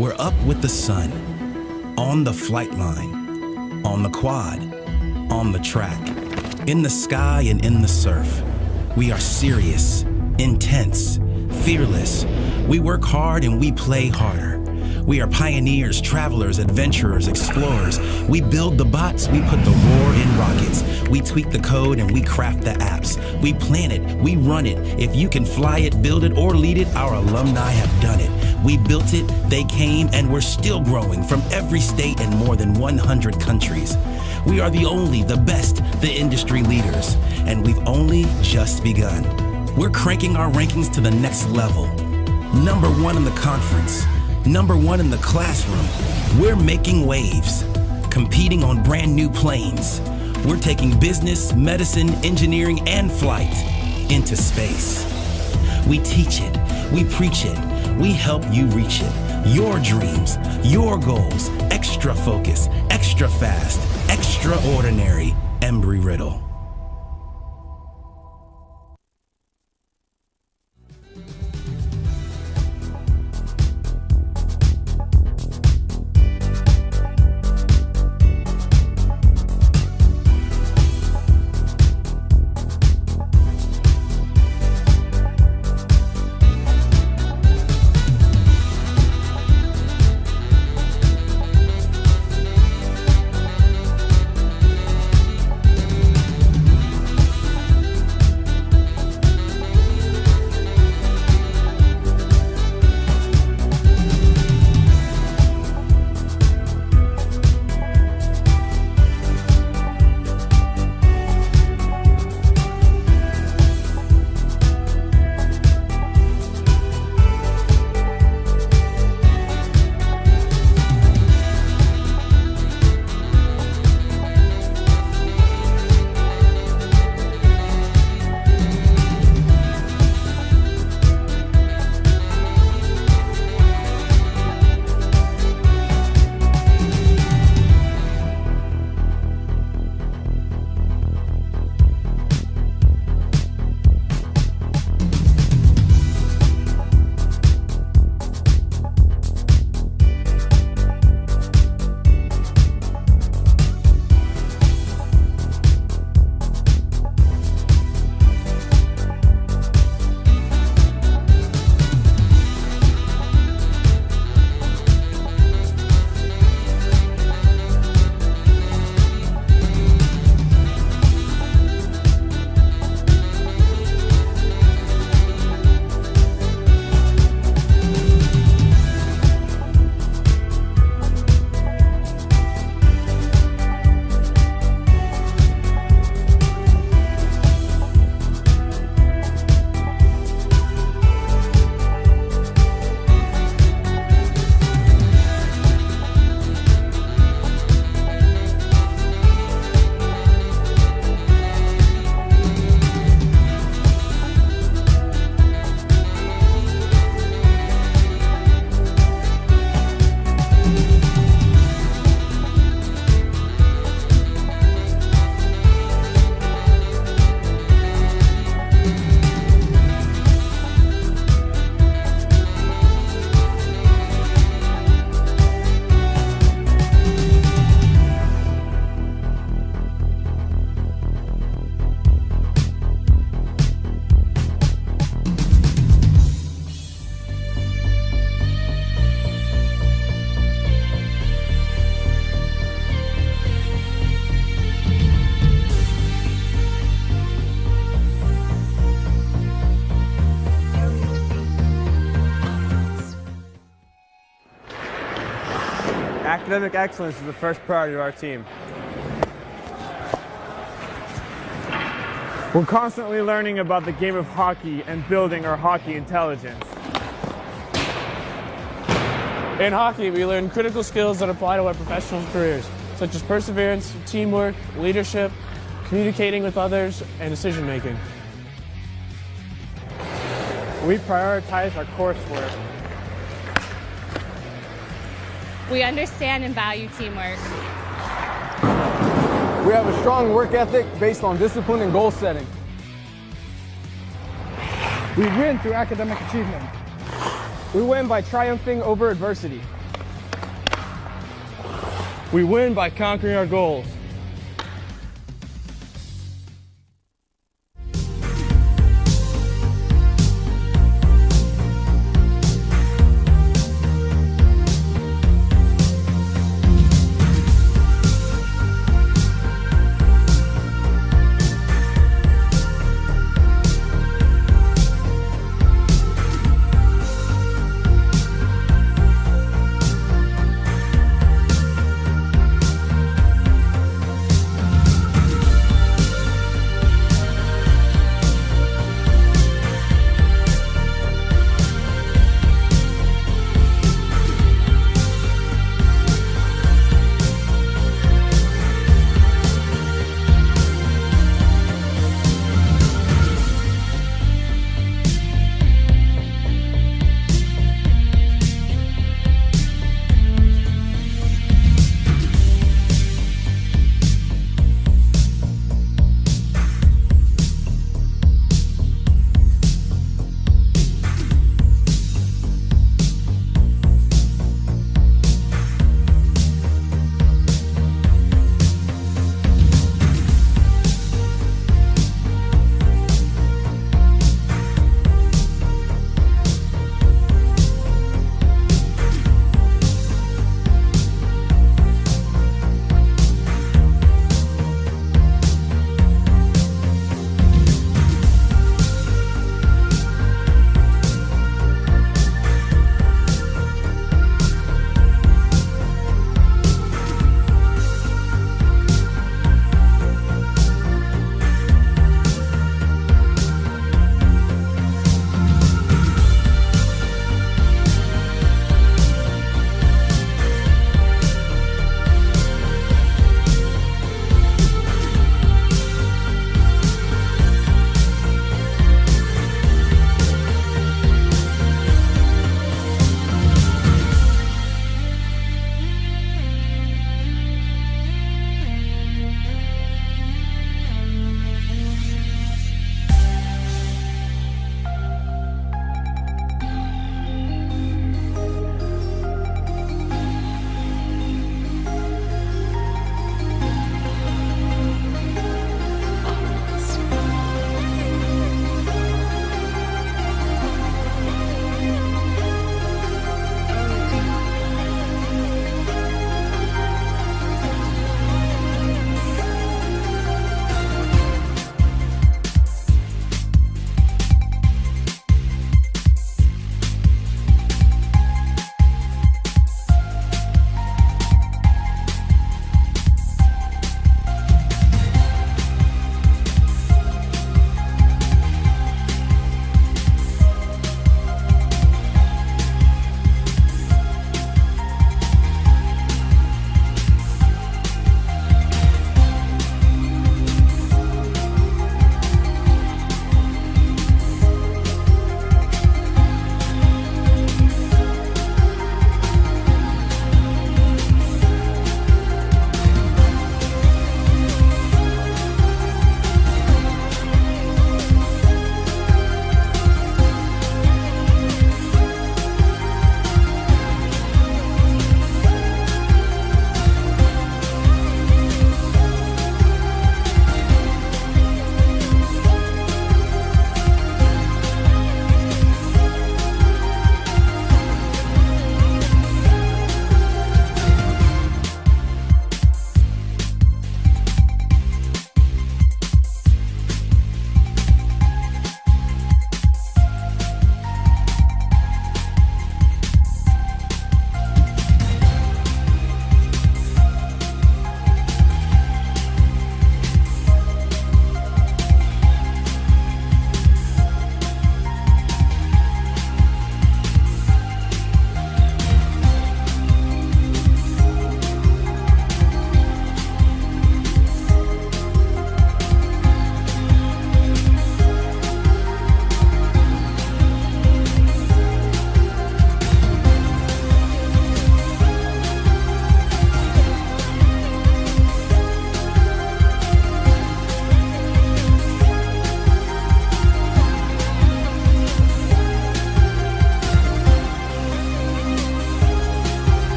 We're up with the sun, on the flight line, on the quad, on the track, in the sky and in the surf. We are serious, intense, fearless. We work hard and we play harder. We are pioneers, travelers, adventurers, explorers. We build the bots, we put the roar in rockets. We tweak the code and we craft the apps. We plan it, we run it. If you can fly it, build it, or lead it, our alumni have done it. We built it, they came, and we're still growing from every state and more than 100 countries. We are the only, the best, the industry leaders, and we've only just begun. We're cranking our rankings to the next level. #1 in the conference. #1 in the classroom. We're making waves, competing on brand new planes. We're taking business, medicine, engineering, and flight into space. We teach it, we preach it, we help you reach it. Your dreams, your goals, extra focus, extra fast, extraordinary, Embry-Riddle. Academic excellence is the first priority of our team. We're constantly learning about the game of hockey and building our hockey intelligence. In hockey, we learn critical skills that apply to our professional careers, such as perseverance, teamwork, leadership, communicating with others, and decision-making. We prioritize our coursework. We understand and value teamwork. We have a strong work ethic based on discipline and goal setting. We win through academic achievement. We win by triumphing over adversity. We win by conquering our goals.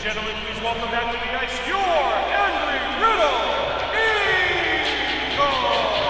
gentlemen, please welcome back to the ice your Embry-Riddle Eagles!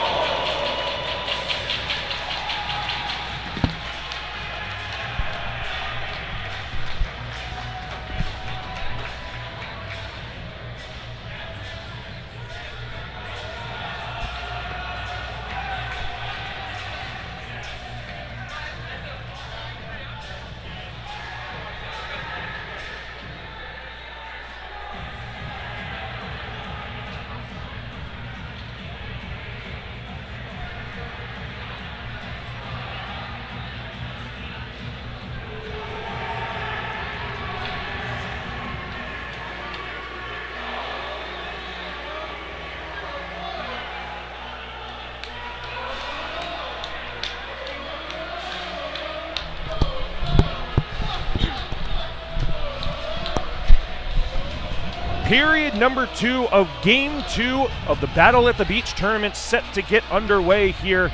Period number 2 of Game 2 of the Battle at the Beach tournament set to get underway here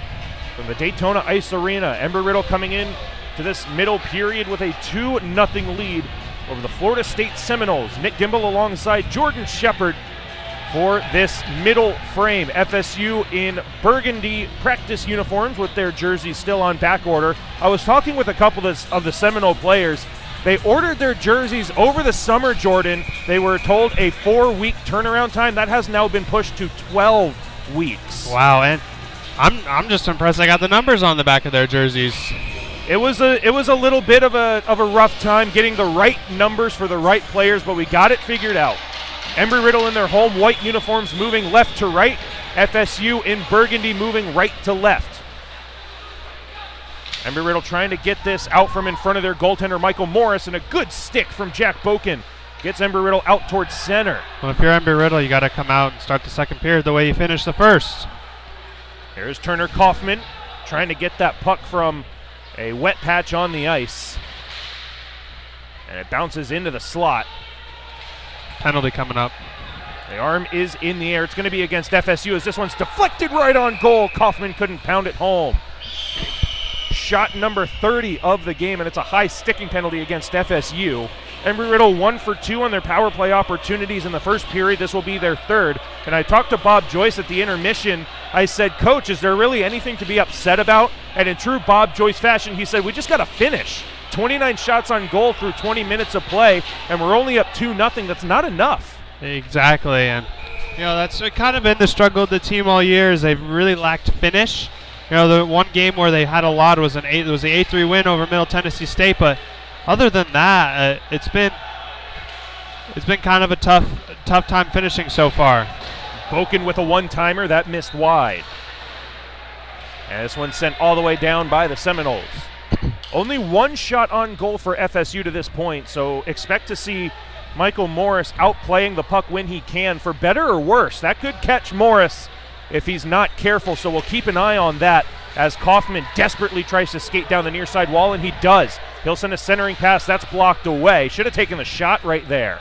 from the Daytona Ice Arena. Embry-Riddle coming in to this middle period with a 2-0 lead over the Florida State Seminoles. Nick Gimbel alongside Jordan Shepard for this middle frame. FSU in burgundy practice uniforms with their jerseys still on back order. I was talking with a couple of the Seminole players. They ordered their jerseys over the summer, Jordan. They were told a 4-week turnaround time. That has now been pushed to 12 weeks. Wow, and I'm just impressed they got the numbers on the back of their jerseys. It was a little bit of a rough time getting the right numbers for the right players, but we got it figured out. Embry-Riddle in their home white uniforms moving left to right. FSU in burgundy moving right to left. Embry-Riddle trying to get this out from in front of their goaltender, Michael Morris, and a good stick from Jack Boken gets Embry-Riddle out towards center. Well, if you're Embry-Riddle, you got to come out and start the second period the way you finished the first. Here's Turner Kaufman trying to get that puck from a wet patch on the ice. And it bounces into the slot. Penalty coming up. The arm is in the air. It's going to be against FSU as this one's deflected right on goal. Kaufman couldn't pound it home. Shot number 30 of the game, and it's a high sticking penalty against FSU. Embry-Riddle 1 for 2 on their power play opportunities in the first period. This will be their third. And I talked to Bob Joyce at the intermission. I said, Coach, is there really anything to be upset about? And in true Bob Joyce fashion, he said, we just got to finish. 29 shots on goal through 20 minutes of play, and we're only up 2-0. That's not enough. Exactly, and that's kind of been the struggle of the team all year is they've really lacked finish. The one game where they had a lot was the 8-3 win over Middle Tennessee State, but other than that, it's been kind of a tough time finishing so far. Boken with a one-timer that missed wide, and this one sent all the way down by the Seminoles. Only one shot on goal for FSU to this point, so expect to see Michael Morris outplaying the puck when he can, for better or worse. That could catch Morris if he's not careful, so we'll keep an eye on that as Kaufman desperately tries to skate down the near side wall, and he does. He'll send a centering pass. That's blocked away. Should have taken the shot right there.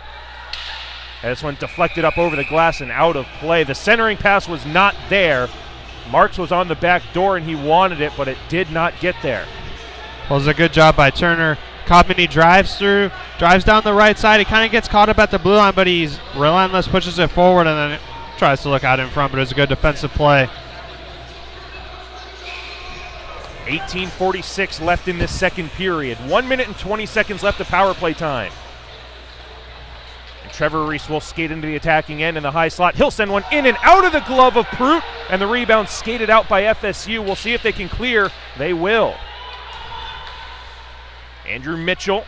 And this one deflected up over the glass and out of play. The centering pass was not there. Marks was on the back door, and he wanted it, but it did not get there. Well, it was a good job by Turner. Kaufman, he drives down the right side. He kind of gets caught up at the blue line, but he's relentless, pushes it forward, and then tries to look out in front, but it was a good defensive play. 18:46 left in this second period. 1 minute and 20 seconds left of power play time. And Trevor Reese will skate into the attacking end in the high slot. He'll send one in and out of the glove of Prout, and the rebound skated out by FSU. We'll see if they can clear. They will. Andrew Mitchell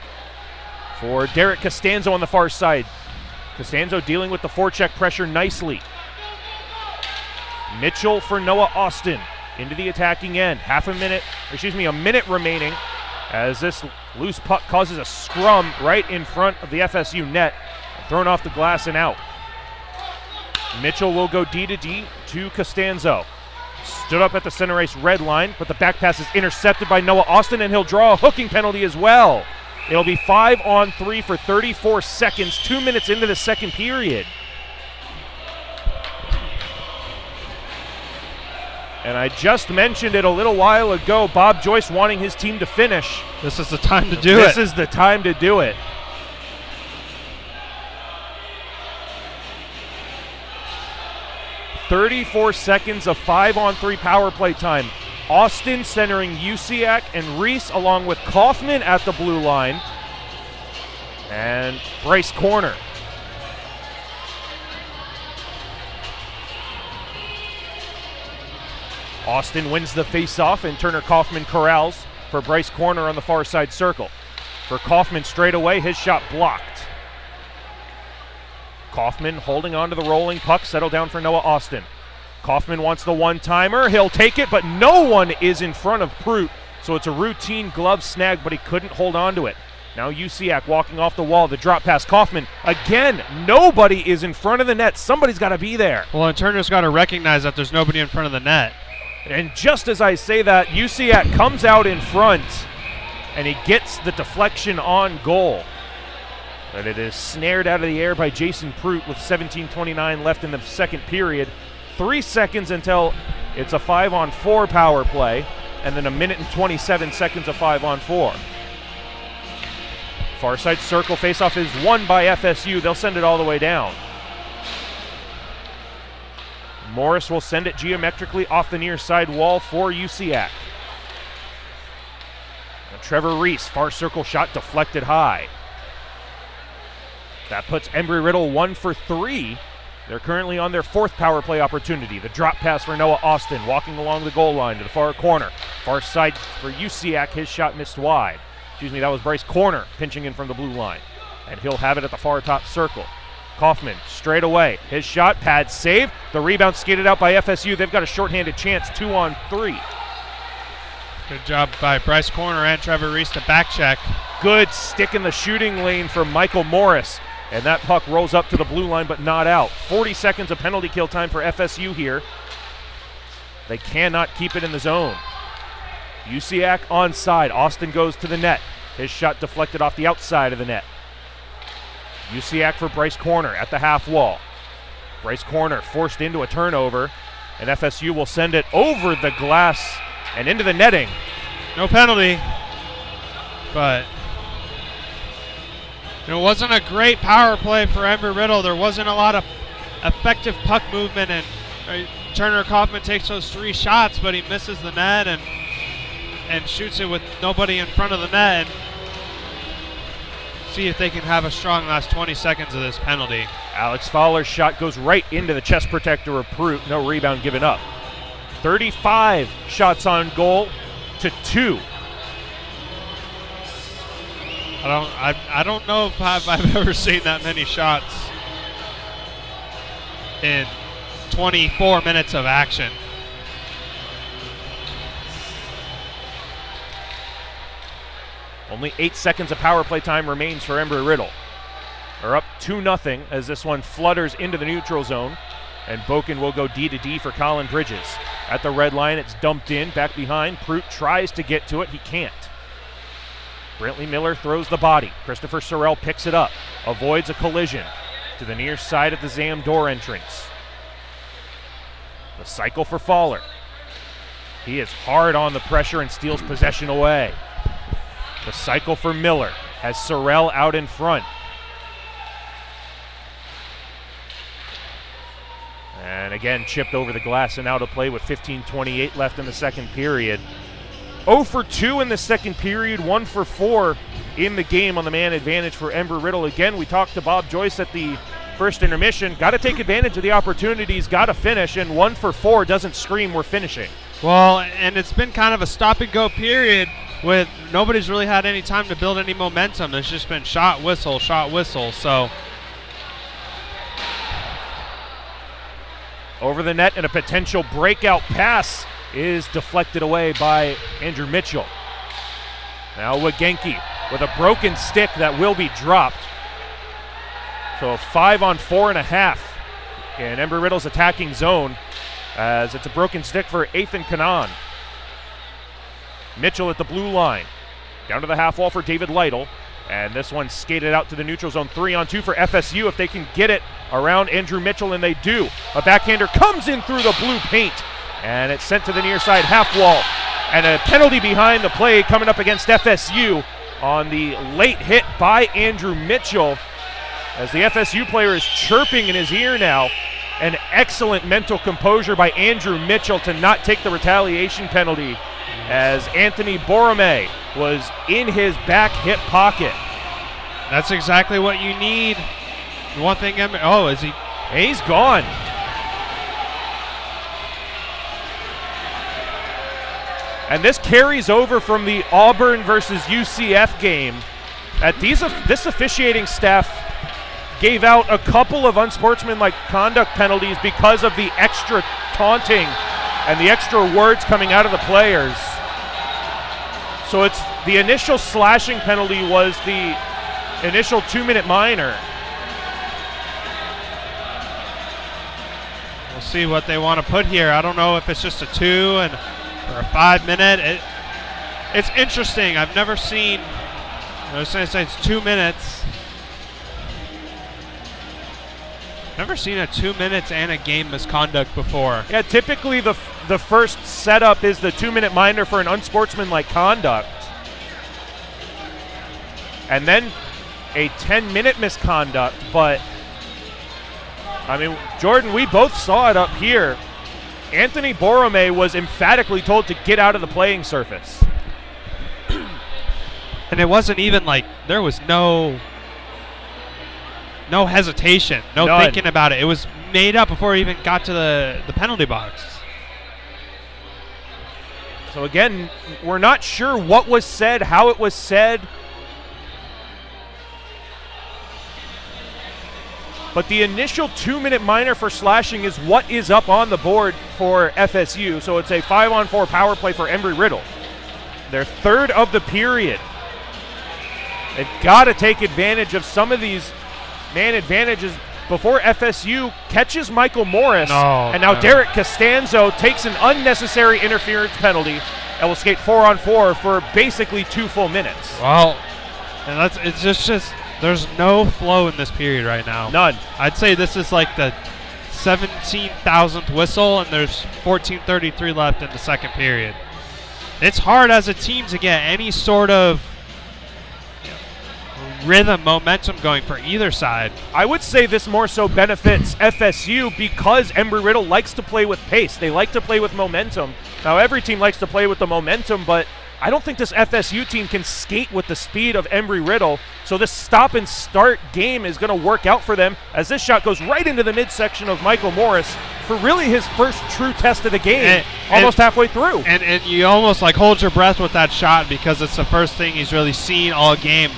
for Derek Costanzo on the far side. Costanzo dealing with the forecheck pressure nicely. Mitchell for Noah Austin into the attacking end. A minute remaining as this loose puck causes a scrum right in front of the FSU net. Thrown off the glass and out. Mitchell will go D to D to Costanzo. Stood up at the center ice red line, but the back pass is intercepted by Noah Austin, and he'll draw a hooking penalty as well. It'll be 5-on-3 for 34 seconds, 2 minutes into the second period. And I just mentioned it a little while ago, Bob Joyce wanting his team to finish. This is the time to do it. This is the time to do it. 34 seconds of 5-on-3 power play time. Austin centering Usiak and Reese along with Kaufman at the blue line. And Bryce corner. Austin wins the face-off, and Turner Kaufman corrals for Bryce corner on the far side circle. For Kaufman straight away, his shot blocked. Kaufman holding on to the rolling puck, settle down for Noah Austin. Kaufman wants the one-timer, he'll take it, but no one is in front of Prout, so it's a routine glove snag, but he couldn't hold on to it. Now Usiak walking off the wall, the drop pass, Kaufman. Again, nobody is in front of the net. Somebody's got to be there. Well, and Turner's got to recognize that there's nobody in front of the net. And just as I say that, Usiak comes out in front, and he gets the deflection on goal. But it is snared out of the air by Jason Prout with 17:29 left in the second period. 3 seconds until it's a 5-on-4 power play, and then 1 minute and 27 seconds of 5-on-4. Far side circle faceoff is won by FSU. They'll send it all the way down. Morris will send it geometrically off the near side wall for Usiak. Trevor Reese, far circle shot deflected high. That puts Embry-Riddle 1 for 3. They're currently on their 4th power play opportunity. The drop pass for Noah Austin, walking along the goal line to the far corner. Far side for Usiak, his shot missed wide. Excuse me, that was Bryce Corner pinching in from the blue line. And he'll have it at the far top circle. Kaufman straight away. His shot, pad save. The rebound skated out by FSU. They've got a shorthanded chance, 2-on-3. Good job by Bryce Corner and Trevor Reese to back check. Good stick in the shooting lane from Michael Morris. And that puck rolls up to the blue line, but not out. 40 seconds of penalty kill time for FSU here. They cannot keep it in the zone. Usiak onside. Austin goes to the net. His shot deflected off the outside of the net. Usiak for Bryce Corner at the half wall. Bryce Corner forced into a turnover, and FSU will send it over the glass and into the netting. No penalty, but it wasn't a great power play for Embry-Riddle. There wasn't a lot of effective puck movement, and Turner Kaufman takes those 3 shots, but he misses the net and shoots it with nobody in front of the net. And see if they can have a strong last 20 seconds of this penalty. Alex Fowler's shot goes right into the chest protector of Prout. No rebound given up. 35 shots on goal to 2. I don't know if I've ever seen that many shots in 24 minutes of action. Only 8 seconds of power play time remains for Embry-Riddle. They're up 2-0 as this one flutters into the neutral zone. And Boken will go D to D for Colin Bridges. At the red line, it's dumped in, back behind. Prout tries to get to it, he can't. Brentley Miller throws the body. Christopher Sorrell picks it up, avoids a collision to the near side of the Zam door entrance. The cycle for Fowler. He is hard on the pressure and steals possession away. The cycle for Miller has Sorrell out in front. And again, chipped over the glass and out of play with 15:28 left in the second period. 0 for 2 in the second period, 1 for 4 in the game on the man advantage for Embry-Riddle. Again, we talked to Bob Joyce at the first intermission. Got to take advantage of the opportunities, got to finish, and 1 for 4 doesn't scream we're finishing. Well, and it's been kind of a stop-and-go period with nobody's really had any time to build any momentum. It's just been shot, whistle, so. Over the net, and a potential breakout pass is deflected away by Andrew Mitchell. Now Wagenke with a broken stick that will be dropped. So 5-on-4.5 in Embry-Riddle's attacking zone, as it's a broken stick for Ethan Kanan. Mitchell at the blue line. Down to the half wall for David Lytle. And this one skated out to the neutral zone. 3-on-2 for FSU if they can get it around Andrew Mitchell, and they do. A backhander comes in through the blue paint, and it's sent to the near side half wall. And a penalty behind the play coming up against FSU on the late hit by Andrew Mitchell, as the FSU player is chirping in his ear now. an excellent mental composure by Andrew Mitchell to not take the retaliation penalty as Anthony Borome was in his back hip pocket. That's exactly what you need. One thing, oh, is he? He's gone. And this carries over from the Auburn versus UCF game. This officiating staff gave out a couple of unsportsmanlike conduct penalties because of the extra taunting and the extra words coming out of the players. So it's the initial slashing penalty was the initial 2-minute minor. We'll see what they want to put here. I don't know if it's just a 2 and or a 5-minute. It's interesting. I've never seen, I was going to say it's 2 minutes. Never seen a 2 minutes and a game misconduct before. Yeah, typically the first setup is the 2-minute minor for an unsportsmanlike conduct. And then a 10-minute misconduct. But, I mean, Jordan, we both saw it up here. Anthony Borome was emphatically told to get out of the playing surface. And it wasn't even like, there was no hesitation, no thinking about it. It was made up before he even got to the penalty box. So again, we're not sure what was said, how it was said. But the initial 2-minute minor for slashing is what is up on the board for FSU. So it's a 5-on-4 power play for Embry-Riddle. Their third of the period. They've got to take advantage of some of these man advantages before FSU catches Michael Morris. And now Derek Costanzo takes an unnecessary interference penalty and will skate 4-on-4 for basically 2 full minutes. Well, and it's just there's no flow in this period right now. None. I'd say this is like the 17,000th whistle, and there's 14:33 left in the second period. It's hard as a team to get any sort of rhythm, momentum going for either side. I would say this more so benefits FSU because Embry-Riddle likes to play with pace. They like to play with momentum. Now, every team likes to play with the momentum, but I don't think this FSU team can skate with the speed of Embry-Riddle, so this stop-and-start game is going to work out for them as this shot goes right into the midsection of Michael Morris for really his first true test of the game, almost halfway through. And you almost like hold your breath with that shot because it's the first thing he's really seen all game.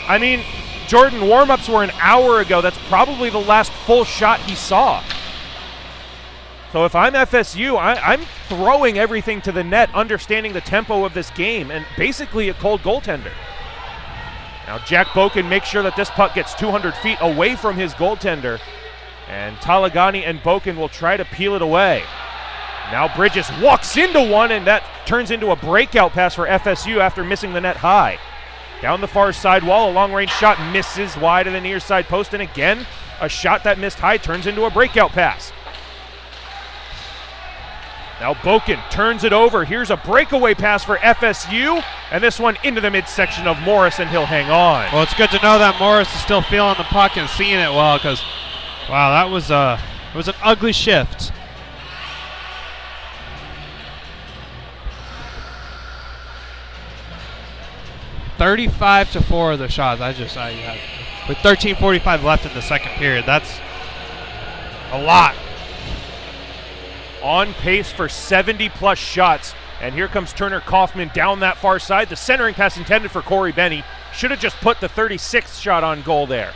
I mean, Jordan, warm-ups were an hour ago. That's probably the last full shot he saw. So if I'm FSU, I'm throwing everything to the net, understanding the tempo of this game, and basically a cold goaltender. Now Jack Boken makes sure that this puck gets 200 feet away from his goaltender, and Talagani and Boken will try to peel it away. Now Bridges walks into one, and that turns into a breakout pass for FSU after missing the net high. Down the far side wall, a long-range shot misses wide of the near side post, and again, a shot that missed high turns into a breakout pass. Now Boken turns it over. Here's a breakaway pass for FSU, and this one into the midsection of Morris, and he'll hang on. Well, it's good to know that Morris is still feeling the puck and seeing it well, because, wow, that was it was an ugly shift. (35-4) of the shots. With 13:45 left in the second period, that's a lot. On pace for 70-plus shots. And here comes Turner Kaufman down that far side. The centering pass intended for Corey Benny. Should have just put the 36th shot on goal there.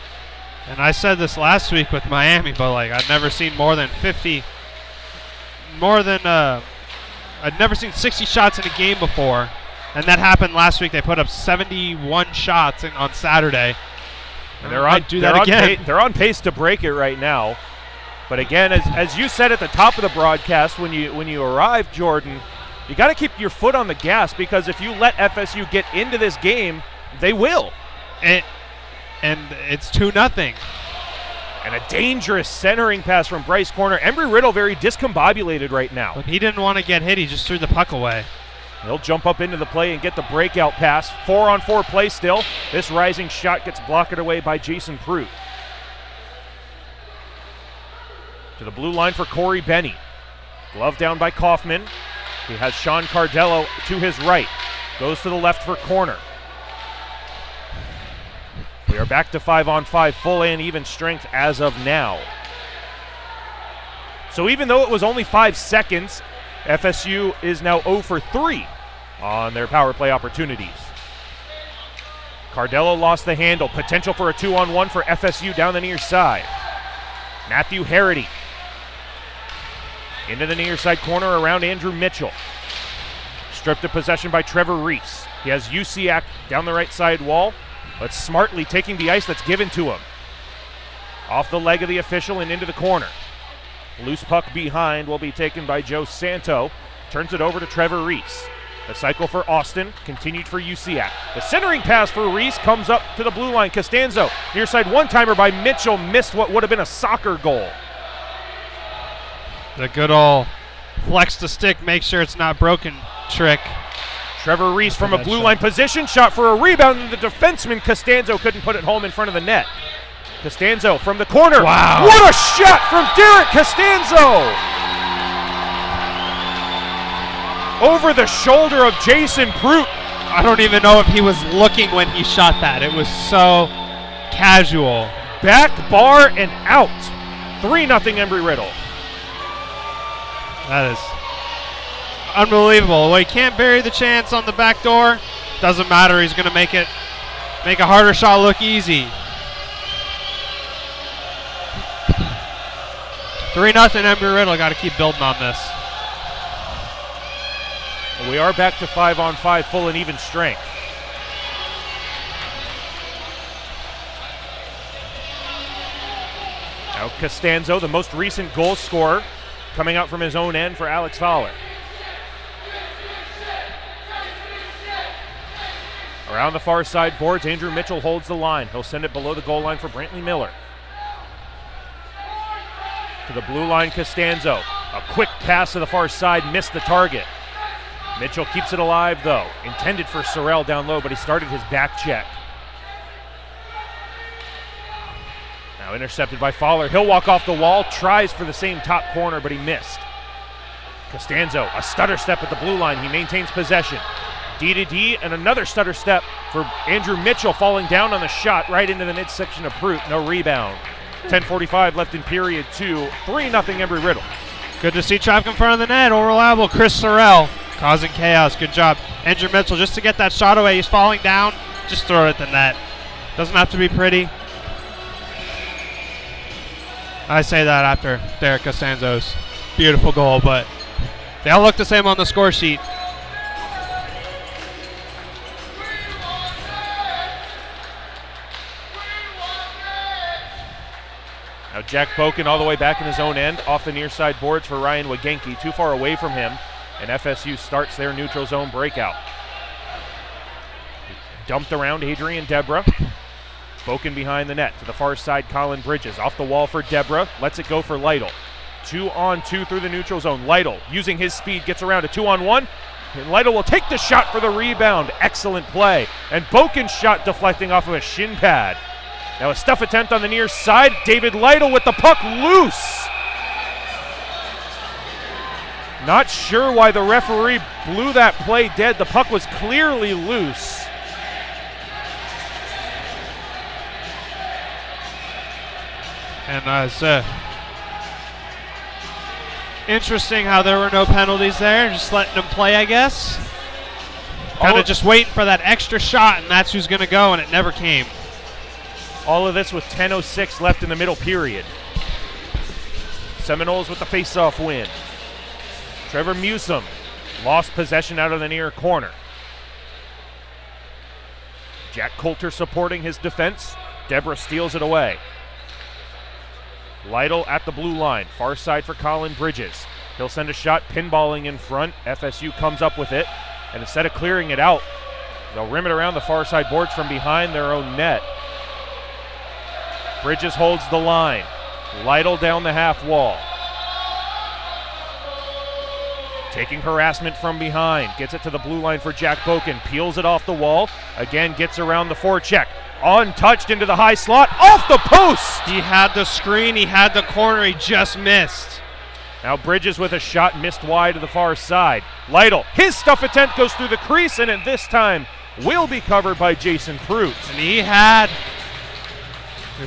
And I said this last week with Miami, but like I'd never seen I'd never seen 60 shots in a game before. And that happened last week. They put up 71 shots on Saturday. And they're on pace to break it right now. But again, as you said at the top of the broadcast when you arrived, Jordan, you got to keep your foot on the gas, because if you let FSU get into this game, they will. And it's 2-0. And a dangerous centering pass from Bryce Corner. Embry-Riddle very discombobulated right now. But he didn't want to get hit. He just threw the puck away. He'll jump up into the play and get the breakout pass. 4-on-4 play still. This rising shot gets blocked away by Jason Pruitt. To the blue line for Corey Benny. Glove down by Kaufman. He has Sean Cardello to his right. Goes to the left for corner. We are back to 5-on-5, full and even strength as of now. So even though it was only 5 seconds, FSU is now 0 for 3 on their power play opportunities. Cardello lost the handle. Potential for a 2-on-1 for FSU down the near side. Matthew Harity into the near side corner around Andrew Mitchell. Stripped of possession by Trevor Reese. He has Usiak down the right side wall, but smartly taking the ice that's given to him. Off the leg of the official and into the corner. Loose puck behind will be taken by Joe Santo. Turns it over to Trevor Reese. The cycle for Austin, continued for Usiak. The centering pass for Reese comes up to the blue line. Costanzo, near side one-timer by Mitchell, missed what would have been a soccer goal. The good old flex the stick, make sure it's not broken trick. Trevor Reese from a blue line position, shot for a rebound, and the defenseman Costanzo couldn't put it home in front of the net. Costanzo from the corner. Wow. What a shot from Derek Costanzo! Over the shoulder of Jason Prout. I don't even know if he was looking when he shot that. It was so casual. Back bar and out. 3-0 Embry-Riddle. That is unbelievable. Well, he can't bury the chance on the back door. Doesn't matter. He's going to make a harder shot look easy. 3-0 Embry-Riddle. Got to keep building on this. We are back to 5-on-5, full and even strength. Now Costanzo, the most recent goal scorer, coming out from his own end for Alex Fowler. Around the far side boards, Andrew Mitchell holds the line. He'll send it below the goal line for Brantley Miller. To the blue line, Costanzo. A quick pass to the far side, missed the target. Mitchell keeps it alive, though. Intended for Sorrell down low, but he started his back check. Now intercepted by Fowler. He'll walk off the wall, tries for the same top corner, but he missed. Costanzo, a stutter step at the blue line. He maintains possession. D to D, and another stutter step for Andrew Mitchell, falling down on the shot right into the midsection of Prout. No rebound. 10:45 left in period 2. 3-0 Embry-Riddle. Good to see traffic in front of the net. Unreliable Chris Sorrell causing chaos. Good job. Andrew Mitchell just to get that shot away. He's falling down. Just throw it at the net. Doesn't have to be pretty. I say that after Derek Costanzo's beautiful goal, but they all look the same on the score sheet. Now Jack Boken all the way back in his own end, off the near side boards for Ryan Wagenke, too far away from him, and FSU starts their neutral zone breakout. Dumped around Adrian Debra. Boken behind the net, to the far side Colin Bridges, off the wall for Debra, lets it go for Lytle. 2-on-2 through the neutral zone. Lytle, using his speed, gets around a 2-on-1, and Lytle will take the shot for the rebound. Excellent play, and Boken's shot deflecting off of a shin pad. Now a stuff attempt on the near side. David Lytle with the puck loose. Not sure why the referee blew that play dead. The puck was clearly loose. And it's interesting how there were no penalties there. Just letting them play, I guess. Kind of just waiting for that extra shot, and that's who's going to go, and it never came. All of this with 10:06 left in the middle period. Seminoles with the face-off win. Trevor Musum lost possession out of the near corner. Jack Coulter supporting his defense. Debra steals it away. Lytle at the blue line, far side for Colin Bridges. He'll send a shot, pinballing in front. FSU comes up with it, and instead of clearing it out, they'll rim it around the far side boards from behind their own net. Bridges holds the line. Lytle down the half wall. taking harassment from behind, gets it to the blue line for Jack Boken, peels it off the wall, again gets around the forecheck, untouched into the high slot, off the post! He had the screen, he had the corner, he just missed. Now Bridges with a shot missed wide to the far side. Lytle, his stuff attempt goes through the crease, and at this time will be covered by Jason Pruitt. And he had,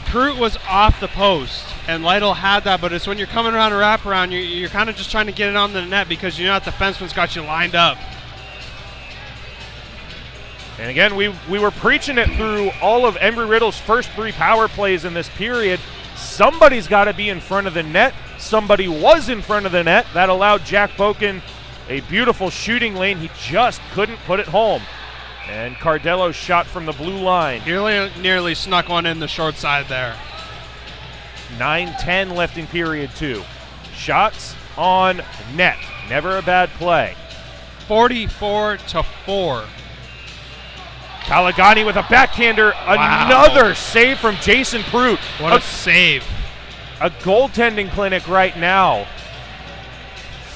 Pruitt was off the post, and Lytle had that, but it's when you're coming around a wraparound, you're kind of just trying to get it on the net because you know that the defenseman's got you lined up. And again, we were preaching it through all of Embry-Riddle's first 3 power plays in this period. Somebody's got to be in front of the net. Somebody was in front of the net. That allowed Jack Boken a beautiful shooting lane. He just couldn't put it home. And Cardello's shot from the blue line. Nearly snuck one in the short side there. 9:10 left in period 2. Shots on net. Never a bad play. 44-4. Talagani with a backhander. Wow. Another save from Jason Pruitt. What a save. A goaltending clinic right now.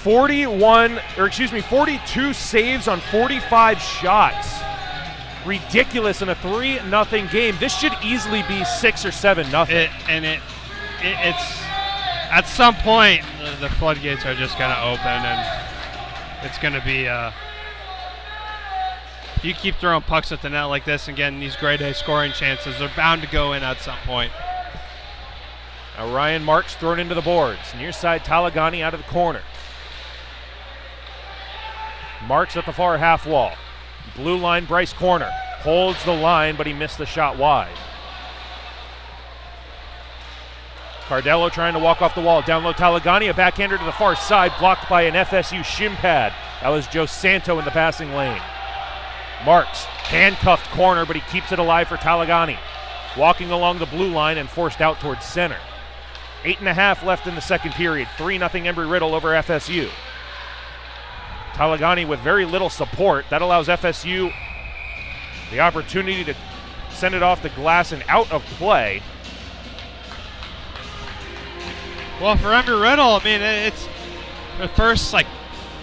42 saves on 45 shots. Ridiculous in a 3-0 game. This should easily be 6 or 7-0. It's at some point the floodgates are just going to open, and it's going to be if you keep throwing pucks at the net like this and getting these grade A scoring chances, they're bound to go in at some point. Now Ryan Marks thrown into the boards. Near side, Talagani out of the corner. Marks at the far half wall. Blue line, Bryce Corner. Holds the line, but he missed the shot wide. Cardello trying to walk off the wall. Down low, Talagani, a backhander to the far side, blocked by an FSU shin pad. That was Joe Santo in the passing lane. Marks, handcuffed corner, but he keeps it alive for Talagani. Walking along the blue line and forced out towards center. 8.5 left in the second period. 3-0 Embry-Riddle over FSU. Talagani with very little support. That allows FSU the opportunity to send it off the glass and out of play. Well, for Embry-Riddle, I mean, it's the first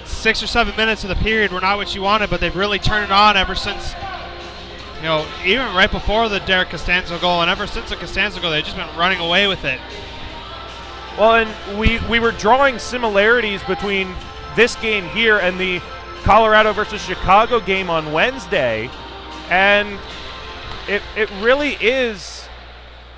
6 or 7 minutes of the period were not what you wanted, but they've really turned it on ever since, even right before the Derek Costanzo goal, and ever since the Costanzo goal, they've just been running away with it. Well, and we were drawing similarities between this game here and the Colorado versus Chicago game on Wednesday, and it really is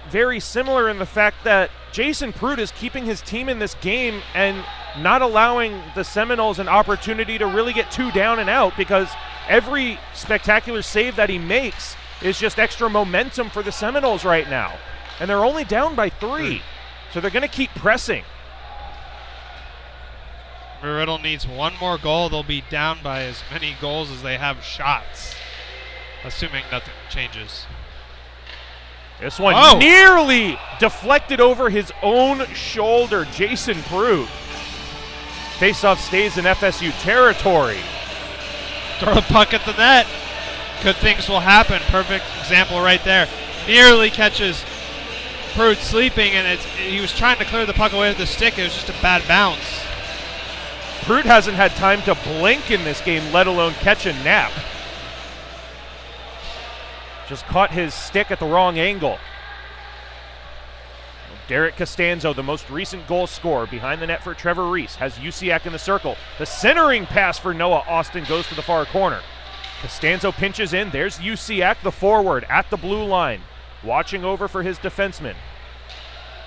very similar in the fact that Jason Pruitt is keeping his team in this game and not allowing the Seminoles an opportunity to really get 2 down and out, because every spectacular save that he makes is just extra momentum for the Seminoles right now. And they're only down by 3, so they're going to keep pressing. Riddle needs one more goal. They'll be down by as many goals as they have shots, assuming nothing changes. This one nearly deflected over his own shoulder. Jason Pruitt. Faceoff stays in FSU territory. Throw the puck at the net. Good things will happen. Perfect example right there. Nearly catches Pruitt sleeping, and he was trying to clear the puck away with the stick. It was just a bad bounce. Pruitt hasn't had time to blink in this game, let alone catch a nap. Just caught his stick at the wrong angle. Derek Costanzo, the most recent goal scorer, behind the net for Trevor Reese, has Usiak in the circle. The centering pass for Noah Austin goes to the far corner. Costanzo pinches in. There's Usiak, the forward, at the blue line, watching over for his defenseman.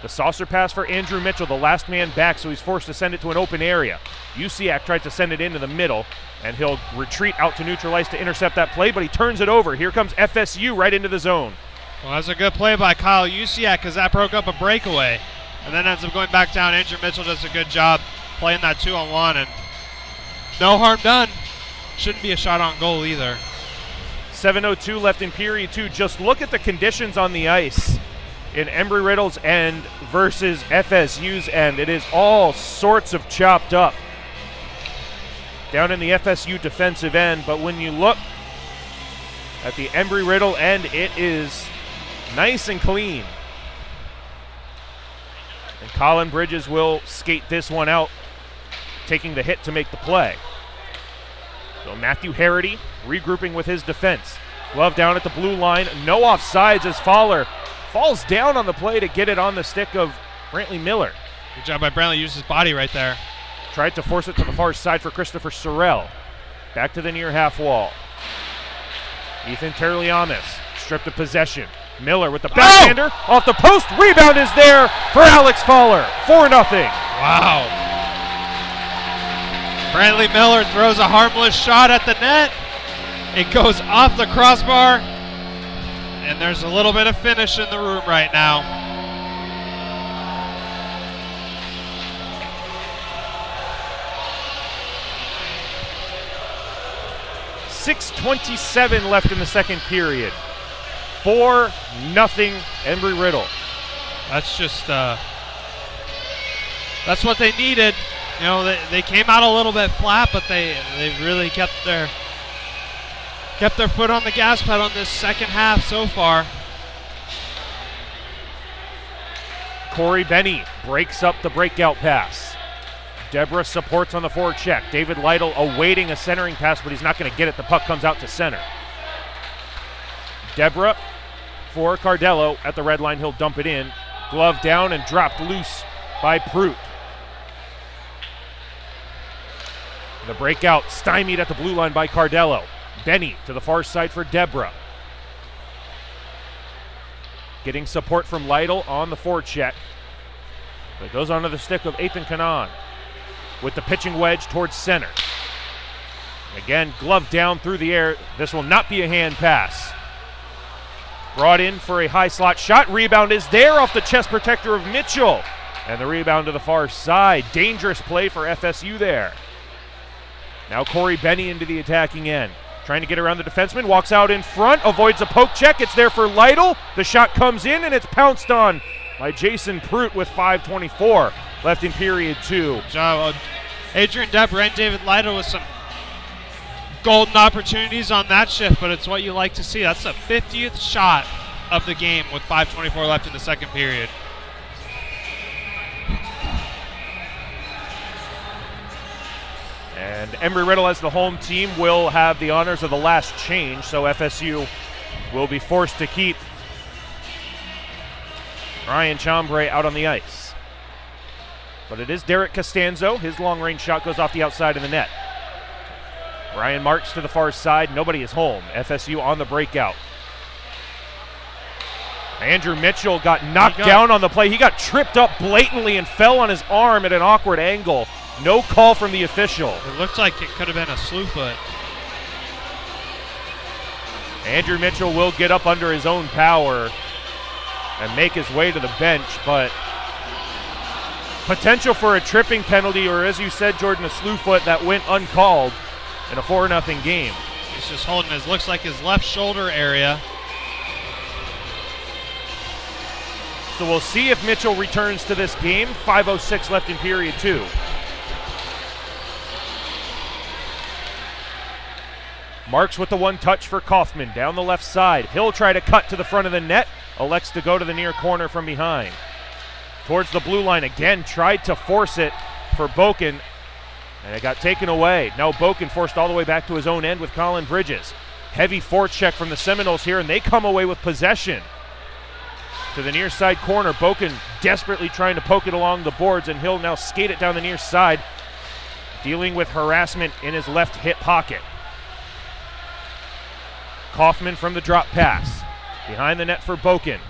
The saucer pass for Andrew Mitchell, the last man back, so he's forced to send it to an open area. Usiak tries to send it into the middle, and he'll retreat out to neutral ice to intercept that play, but he turns it over. Here comes FSU right into the zone. Well, that's a good play by Kyle Usiak, because that broke up a breakaway, and then ends up going back down. Andrew Mitchell does a good job playing that 2-on-1, and no harm done. Shouldn't be a shot on goal either. 7:02 left in period 2. Just look at the conditions on the ice in Embry-Riddle's end versus FSU's end. It is all sorts of chopped up down in the FSU defensive end, but when you look at the Embry-Riddle end, it is nice and clean. And Colin Bridges will skate this one out, taking the hit to make the play. So Matthew Harity regrouping with his defense. Glove down at the blue line. No offsides as Fowler falls down on the play to get it on the stick of Brantley Miller. Good job by Brantley. Used his body right there. Tried to force it to the far side for Christopher Sorrell. Back to the near half wall. Ethan Terliamis stripped of possession. Miller with the backhander off the post. Rebound is there for Alex Fowler. 4-0. Wow. Brantley Miller throws a harmless shot at the net. It goes off the crossbar. And there's a little bit of finish in the room right now. 6:27 left in the second period. 4-0 Embry-Riddle. That's just, that's what they needed. You know, they came out a little bit flat, but they really kept their foot on the gas pedal in this second half so far. Corey Benny breaks up the breakout pass. Deborah supports on the forward check. David Lytle awaiting a centering pass, but he's not going to get it. The puck comes out to center. Deborah for Cardello at the red line. He'll dump it in. Glove down and dropped loose by Prout. The breakout stymied at the blue line by Cardello. Benny to the far side for Deborah. Getting support from Lytle on the forward check. It goes onto the stick of Ethan Kanan with the pitching wedge towards center. Again, glove down through the air. This will not be a hand pass. Brought in for a high slot shot. Rebound is there off the chest protector of Mitchell. And the rebound to the far side. Dangerous play for FSU there. Now Corey Benny into the attacking end. Trying to get around the defenseman. Walks out in front. Avoids a poke check. It's there for Lytle. The shot comes in and it's pounced on by Jason Prout with 5:24 left in period 2. Adrian Deborah and David Lytle with some golden opportunities on that shift, but it's what you like to see. That's the 50th shot of the game with 5:24 left in the second period. And Embry-Riddle as the home team will have the honors of the last change, so FSU will be forced to keep Ryan Chambray out on the ice. But it is Derek Costanzo. His long-range shot goes off the outside of the net. Ryan Marks to the far side. Nobody is home. FSU on the breakout. Andrew Mitchell got knocked down on the play. He got tripped up blatantly and fell on his arm at an awkward angle. No call from the official. It looked like it could have been a slew foot. Andrew Mitchell will get up under his own power and make his way to the bench, but potential for a tripping penalty, or as you said, Jordan, a slew foot that went uncalled in a 4-0 game. He's just holding his, looks like his left shoulder area. So we'll see if Mitchell returns to this game. 5:06 left in period 2. Marks with the one touch for Kaufman down the left side. He'll try to cut to the front of the net. Elects to go to the near corner from behind. Towards the blue line again. Tried to force it for Boken, and it got taken away. Now Boken forced all the way back to his own end with Colin Bridges. Heavy forecheck from the Seminoles here, and they come away with possession. To the near side corner. Boken desperately trying to poke it along the boards, and he'll now skate it down the near side, dealing with harassment in his left hip pocket. Kaufman from the drop pass. Behind the net for Boken.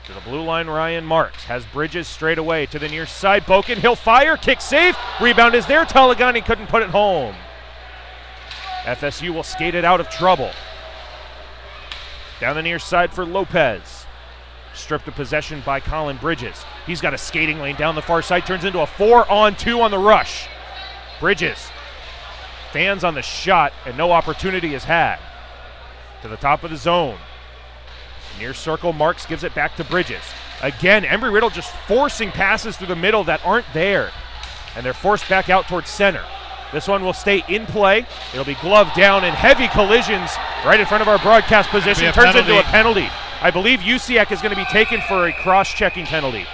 To the blue line, Ryan Marks has Bridges straight away to the near side. Boken, he'll fire, kick save. Rebound is there. Talagani couldn't put it home. FSU will skate it out of trouble. Down the near side for Lopez. Stripped of possession by Colin Bridges. He's got a skating lane down the far side. Turns into a 4-on-2 on the rush. Bridges fans on the shot, and no opportunity is had. To the top of the zone. Near circle, Marks gives it back to Bridges. Again, Embry-Riddle just forcing passes through the middle that aren't there. And they're forced back out towards center. This one will stay in play. It'll be gloved down, and heavy collisions right in front of our broadcast position. Turns into a penalty. I believe Usiak is going to be taken for a cross-checking penalty.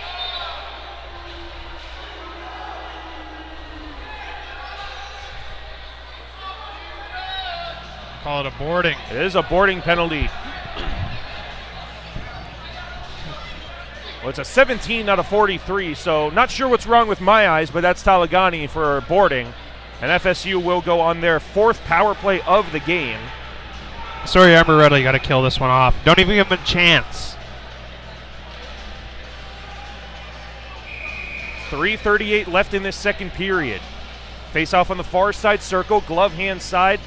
Call it a boarding. It is a boarding penalty. Well, it's a 17 out of 43, so not sure what's wrong with my eyes, but that's Talagani for boarding. And FSU will go on their 4th power play of the game. Sorry, Embry-Riddle, you got to kill this one off. Don't even give him a chance. 3:38 left in this second period. Face off on the far side circle, glove hand side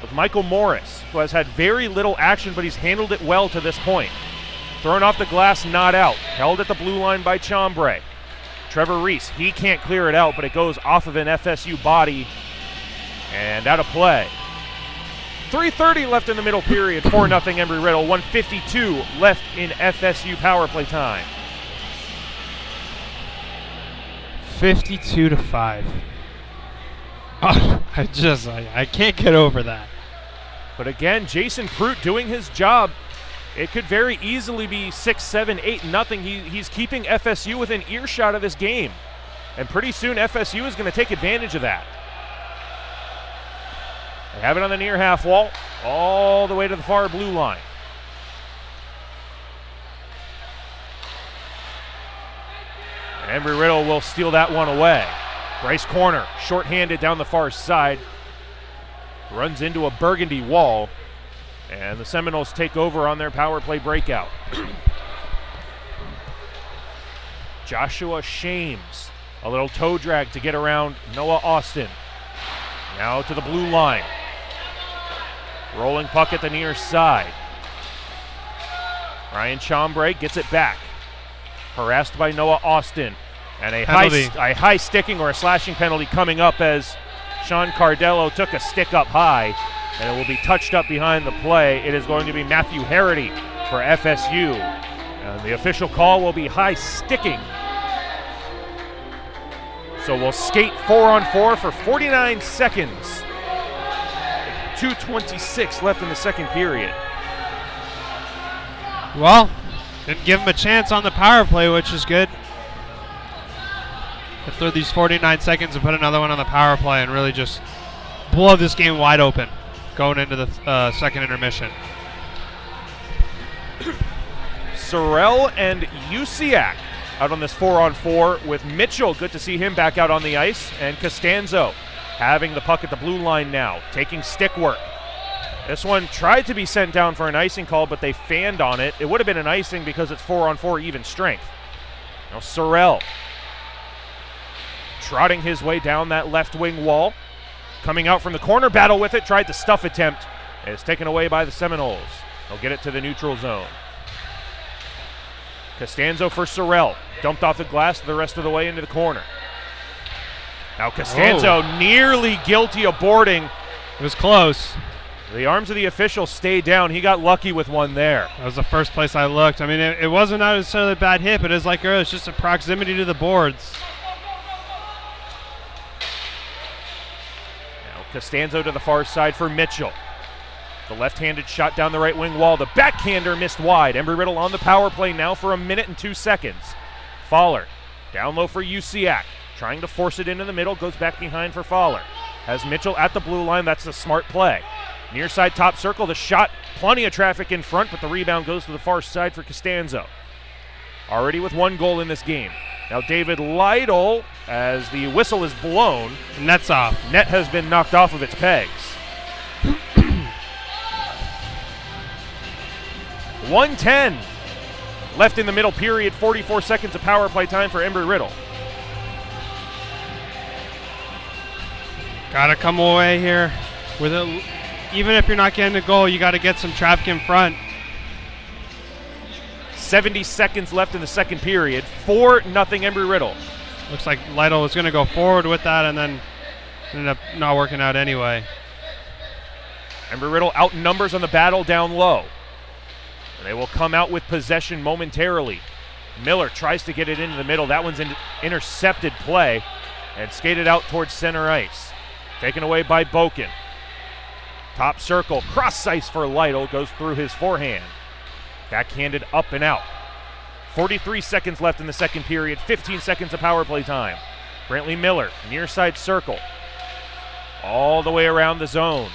with Michael Morris, who has had very little action, but he's handled it well to this point. Thrown off the glass, not out. Held at the blue line by Chombre. Trevor Reese, he can't clear it out, but it goes off of an FSU body and out of play. 3:30 left in the middle period, 4-0 Embry-Riddle, 1:52 left in FSU power play time. 52-5. Oh, I can't get over that. But again, Jason Pruitt doing his job. It could very easily be 6, 7, 8-0. He's keeping FSU within earshot of this game. And pretty soon FSU is going to take advantage of that. They have it on the near half wall, all the way to the far blue line. And Embry-Riddle will steal that one away. Bryce Corner, shorthanded down the far side. Runs into a burgundy wall. And the Seminoles take over on their power play breakout. Joshua Shames, a little toe drag to get around Noah Austin. Now to the blue line. Rolling puck at the near side. Ryan Chombre gets it back. Harassed by Noah Austin. And a high sticking or a slashing penalty coming up as Sean Cardello took a stick up high. And it will be touched up behind the play. It is going to be Matthew Harity for FSU. And the official call will be high sticking. So we'll skate 4-on-4 for 49 seconds. 2:26 left in the second period. Well, didn't give him a chance on the power play, which is good. Through these 49 seconds and put another one on the power play and really just blow this game wide open going into the second intermission. Sorrell and Usiak out on this 4-on-4 with Mitchell. Good to see him back out on the ice. And Costanzo having the puck at the blue line now, taking stick work. This one tried to be sent down for an icing call, but they fanned on it. It would have been an icing because it's 4-on-4 even strength. Now Sorrell trotting his way down that left wing wall. Coming out from the corner, battle with it, tried the stuff attempt. It's taken away by the Seminoles. They'll get it to the neutral zone. Costanzo for Sorrell. Dumped off the glass the rest of the way into the corner. Now Costanzo nearly guilty of boarding. It was close. The arms of the official stay down. He got lucky with one there. That was the first place I looked. I mean, it wasn't necessarily a bad hit, but it's like it's just a proximity to the boards. Costanzo to the far side for Mitchell. The left-handed shot down the right wing wall. The backhander missed wide. Embry-Riddle on the power play now for 1 minute and 2 seconds. Fowler down low for Usiak. Trying to force it into the middle. Goes back behind for Fowler. Has Mitchell at the blue line. That's a smart play. Near side top circle. The shot. Plenty of traffic in front, but the rebound goes to the far side for Costanzo. Already with 1 goal in this game. Now David Lytle, as the whistle is blown. Net's off. Net has been knocked off of its pegs. 1:10 left in the middle period. 44 seconds of power play time for Embry-Riddle. Gotta come away here with it. Even if you're not getting a goal, you gotta get some traffic in front. 70 seconds left in the second period. 4-0 Embry-Riddle. Looks like Lytle was going to go forward with that and then ended up not working out anyway. Embry-Riddle outnumbers on the battle down low. They will come out with possession momentarily. Miller tries to get it into the middle. That one's an intercepted play and skated out towards center ice. Taken away by Boken. Top circle, cross ice for Lytle. Goes through his forehand. Backhanded up and out. 43 seconds left in the second period. 15 seconds of power play time. Brantley Miller, near side circle. All the way around the zone.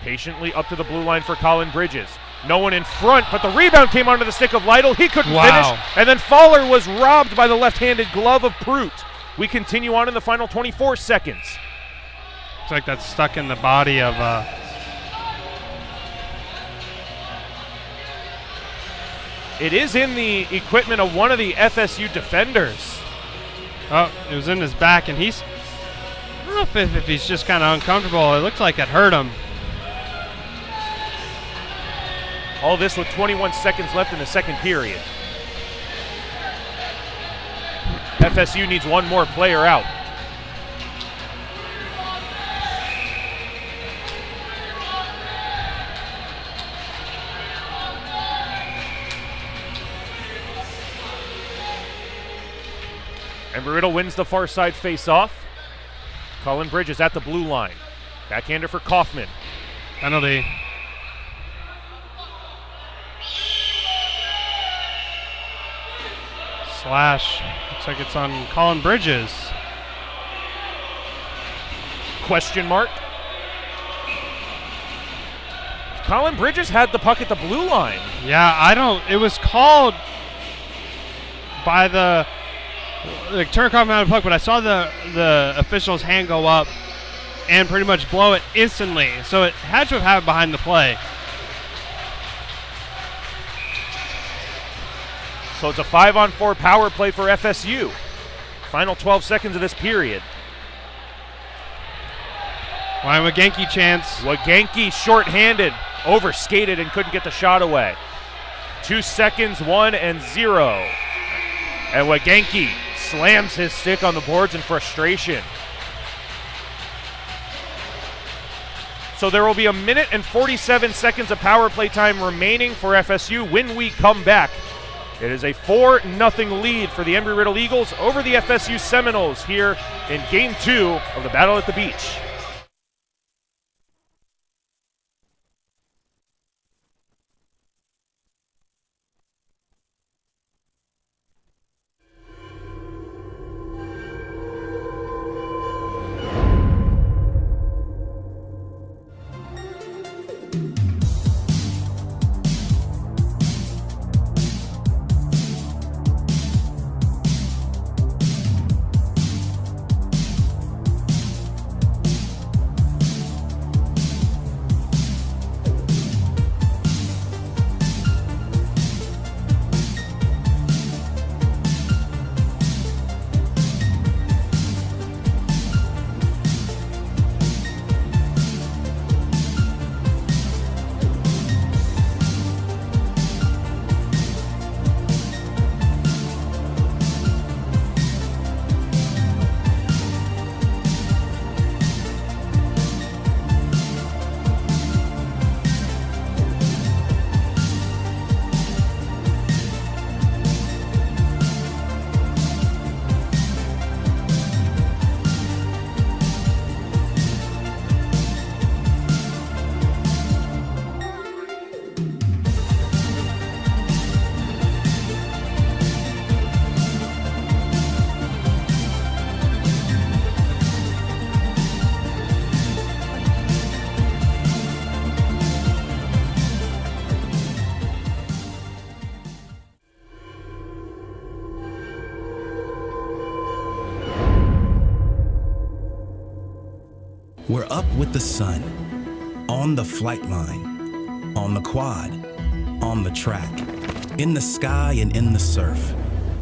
Patiently up to the blue line for Colin Bridges. No one in front, but the rebound came onto the stick of Lytle. He couldn't finish. And then Fowler was robbed by the left-handed glove of Prout. We continue on in the final 24 seconds. Looks like that's stuck in the body of... It is in the equipment of one of the FSU defenders. Oh, it was in his back, and he's... I don't know if he's just kind of uncomfortable. It looks like it hurt him. All this with 21 seconds left in the second period. FSU needs one more player out. Embry-Riddle wins the far side face-off. Colin Bridges at the blue line. Backhander for Kaufman. Penalty. Slash. Looks like it's on Colin Bridges. Question mark. Colin Bridges had the puck at the blue line. Yeah, I don't... It was called by the... Like, Turncoff out of puck, but I saw the official's hand go up and pretty much blow it instantly. So it had to have happened behind the play. So it's a 5-on-4 power play for FSU. Final 12 seconds of this period. Ryan Wagenke chance. Wagenke short-handed, overskated and couldn't get the shot away. 2 seconds, 1 and 0. And Wagenke slams his stick on the boards in frustration. So there will be 1 minute and 47 seconds of power play time remaining for FSU when we come back. It is a 4-0 lead for the Embry-Riddle Eagles over the FSU Seminoles here in Game 2 of the Battle at the Beach. We're up with the sun, on the flight line, on the quad, on the track, in the sky and in the surf.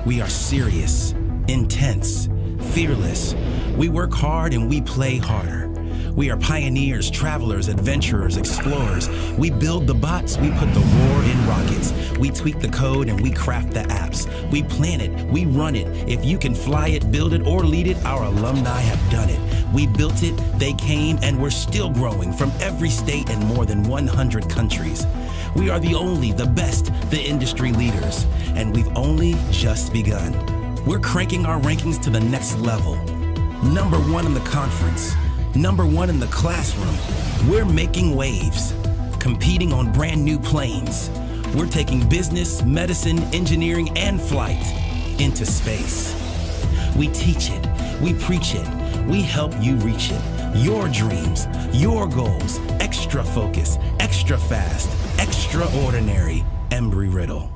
We are serious, intense, fearless. We work hard and we play harder. We are pioneers, travelers, adventurers, explorers. We build the bots, we put the roar in rockets. We tweak the code and we craft the apps. We plan it, we run it. If you can fly it, build it, or lead it, our alumni have done it. We built it, they came, and we're still growing from every state and more than 100 countries. We are the only, the best, the industry leaders, and we've only just begun. We're cranking our rankings to the next level. #1 in the conference. #1 in the classroom. We're making waves, competing on brand new planes. We're taking business, medicine, engineering, and flight into space. We teach it, we preach it, we help you reach it. Your dreams, your goals, extra focus, extra fast, extraordinary. Embry-Riddle.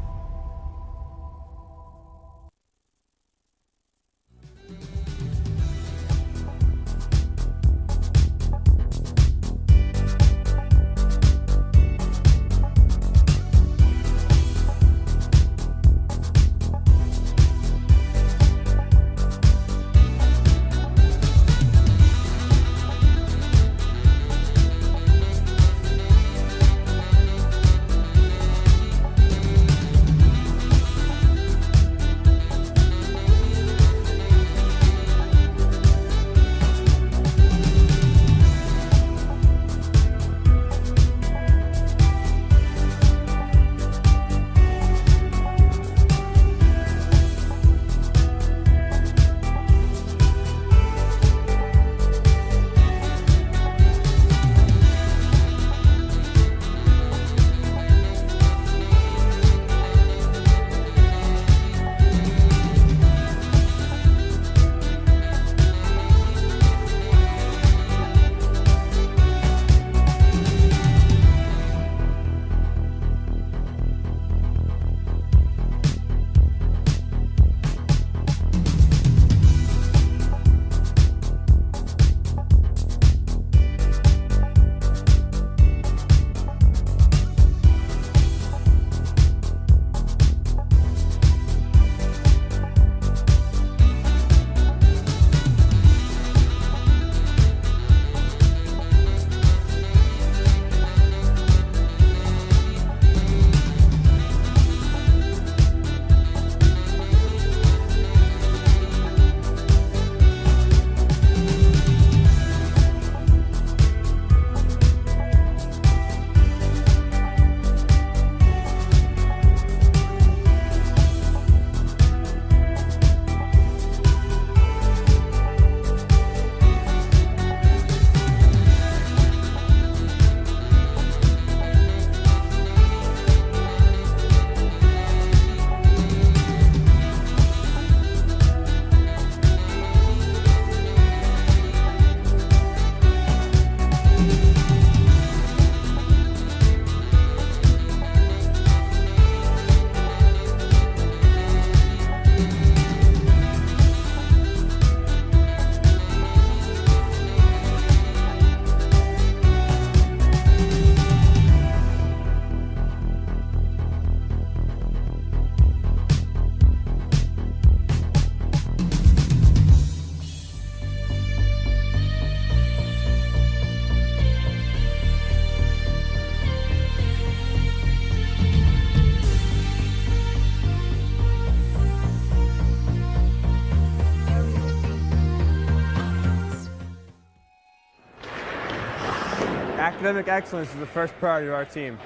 Academic excellence is the first priority of our team.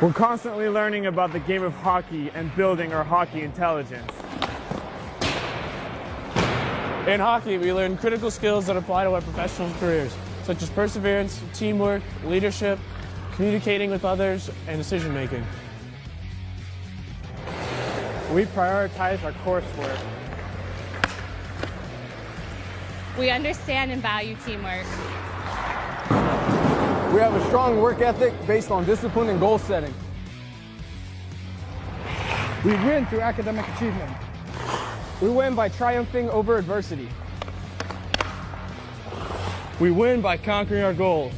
We're constantly learning about the game of hockey and building our hockey intelligence. In hockey, we learn critical skills that apply to our professional careers, such as perseverance, teamwork, leadership, communicating with others, and decision-making. We prioritize our coursework. We understand and value teamwork. We have a strong work ethic based on discipline and goal setting. We win through academic achievement. We win by triumphing over adversity. We win by conquering our goals.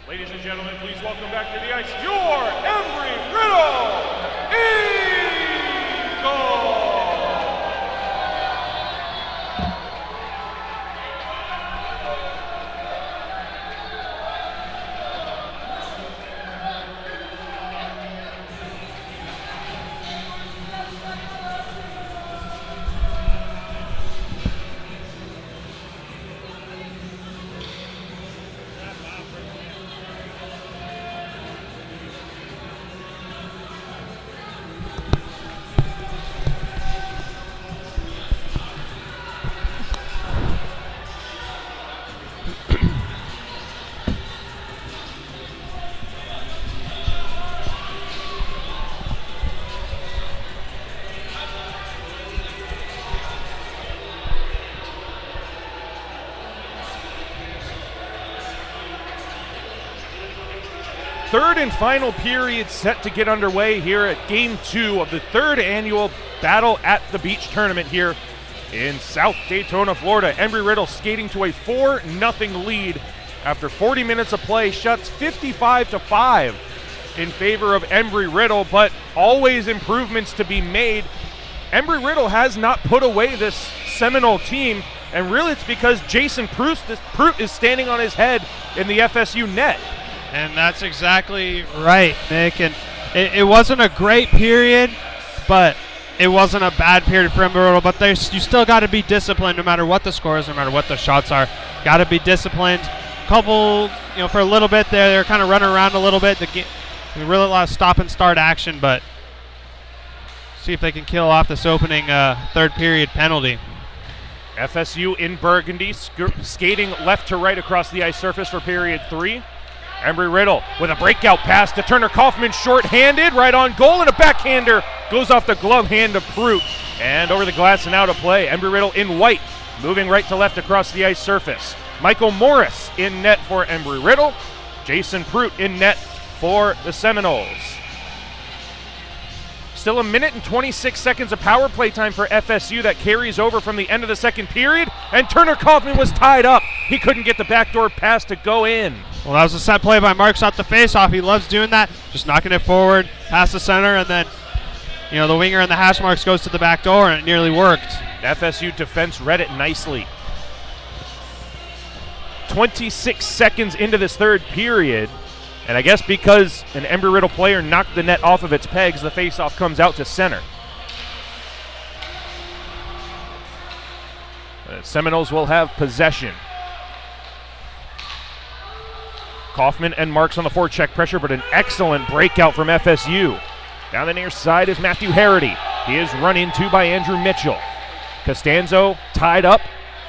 Ladies and gentlemen, please welcome back to the ice your Embry-Riddle Eagles! Third and final period set to get underway here at Game 2 of the third annual Battle at the Beach tournament here in South Daytona, Florida. Embry-Riddle skating to a 4-0 lead after 40 minutes of play, shots 55-5 in favor of Embry-Riddle, but always improvements to be made. Embry-Riddle has not put away this Seminole team, and really it's because Jason Prout is standing on his head in the FSU net. And that's exactly right, Nick. And it wasn't a great period, but it wasn't a bad period for Embry-Riddle. But you still got to be disciplined no matter what the score is, no matter what the shots are. Got to be disciplined. Couple, for a little bit there, they were kind of running around a little bit. Really a lot of stop and start action, but see if they can kill off this opening third period penalty. FSU in burgundy, skating left to right across the ice surface for period 3. Embry-Riddle with a breakout pass to Turner Kaufman, short-handed, right on goal, and a backhander goes off the glove hand of Prout. And over the glass and out of play. Embry-Riddle in white, moving right to left across the ice surface. Michael Morris in net for Embry-Riddle. Jason Prout in net for the Seminoles. Still 1 minute and 26 seconds of power play time for FSU that carries over from the end of the second period, and Turner Kaufman was tied up. He couldn't get the backdoor pass to go in. Well, that was a set play by Marks off the faceoff. He loves doing that, just knocking it forward, past the center, and then, the winger and the hash marks goes to the back door, and it nearly worked. FSU defense read it nicely. 26 seconds into this third period, and I guess because an Embry-Riddle player knocked the net off of its pegs, the faceoff comes out to center. The Seminoles will have possession. Kaufman and Marks on the forecheck pressure, but an excellent breakout from FSU. Down the near side is Matthew Harity. He is run into by Andrew Mitchell. Costanzo tied up.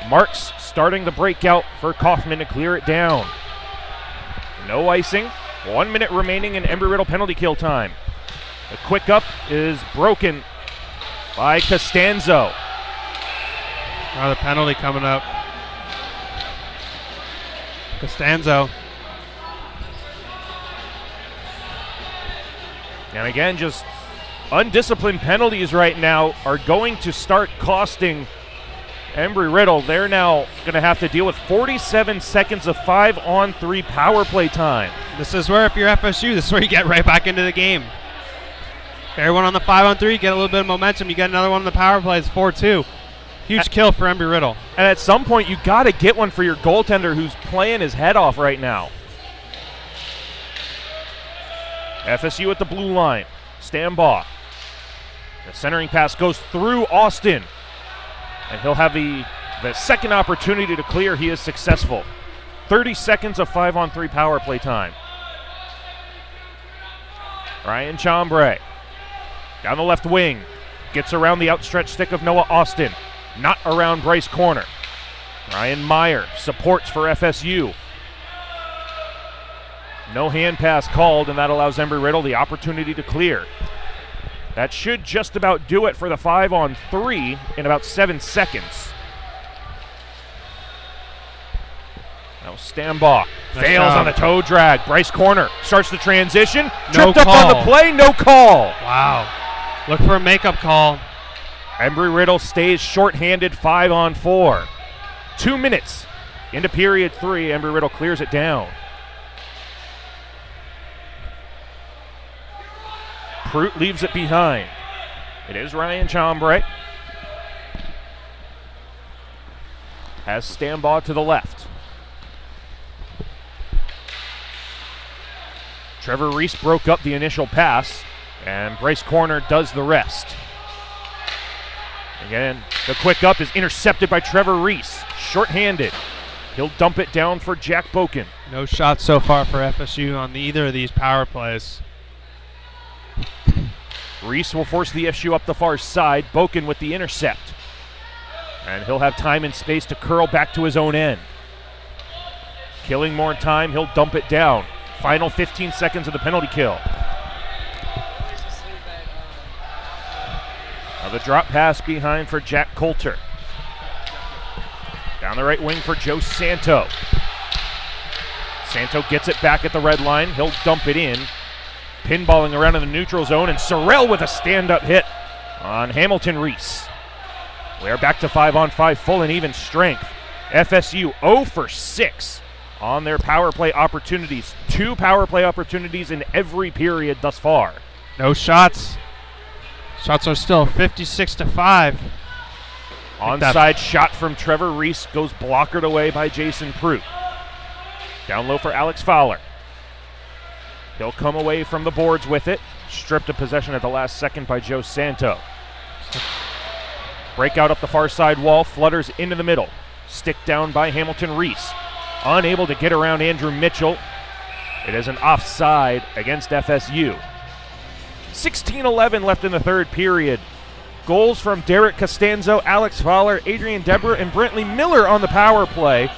Marks starting the breakout for Kaufman to clear it down. No icing. 1 minute remaining in Embry-Riddle penalty kill time. The quick up is broken by Costanzo. Another penalty coming up. Costanzo. And again, just undisciplined penalties right now are going to start costing Embry-Riddle. They're now going to have to deal with 47 seconds of 5-on-3 power play time. This is where, if you're FSU, this is where you get right back into the game. Everyone on the 5-on-3, you get a little bit of momentum. You get another one on the power play. It's 4-2. Huge kill for Embry-Riddle. And at some point, you got to get one for your goaltender who's playing his head off right now. FSU at the blue line. Stambaugh. The centering pass goes through Austin. And he'll have the second opportunity to clear. He is successful. 30 seconds of 5-on-3 power play time. Ryan Chambray. Down the left wing. Gets around the outstretched stick of Noah Austin. Not around Bryce Corner. Ryan Meyer supports for FSU. No hand pass called, and that allows Embry-Riddle the opportunity to clear. That should just about do it for the 5-on-3 in about 7 seconds. Now Stambaugh Fails on the toe drag. Bryce Corner starts the transition. No Tripped up on the call. play. No call. Wow. Look for a makeup call. Embry-Riddle stays shorthanded 5-on-4. 2 minutes into period 3. Embry-Riddle clears it down. Prout leaves it behind. It is Ryan Chombre. Has Stambaugh to the left. Trevor Reese broke up the initial pass, and Bryce Corner does the rest. Again, the quick up is intercepted by Trevor Reese. Short-handed. He'll dump it down for Jack Boken. No shots so far for FSU on either of these power plays. Reese will force the FSU up the far side. Boken with the intercept. And he'll have time and space to curl back to his own end. Killing more time, he'll dump it down. Final 15 seconds of the penalty kill. Now the drop pass behind for Jack Coulter. Down the right wing for Joe Santo. Santo gets it back at the red line. He'll dump it in. Pinballing around in the neutral zone, and Sorrell with a stand-up hit on Hamilton Reese. We are back to 5-on-5, full and even strength. FSU 0 for 6 on their power play opportunities. 2 power play opportunities in every period thus far. No shots. Shots are still 56-5. Onside shot from Trevor Reese goes blockered away by Jason Prout. Down low for Alex Fowler. He'll come away from the boards with it. Stripped of possession at the last second by Joe Santo. Breakout up the far side wall, flutters into the middle. Stick down by Hamilton Reese. Unable to get around Andrew Mitchell. It is an offside against FSU. 16-11 left in the third period. Goals from Derek Costanzo, Alex Fowler, Adrian Deborah, and Brentley Miller on the power play.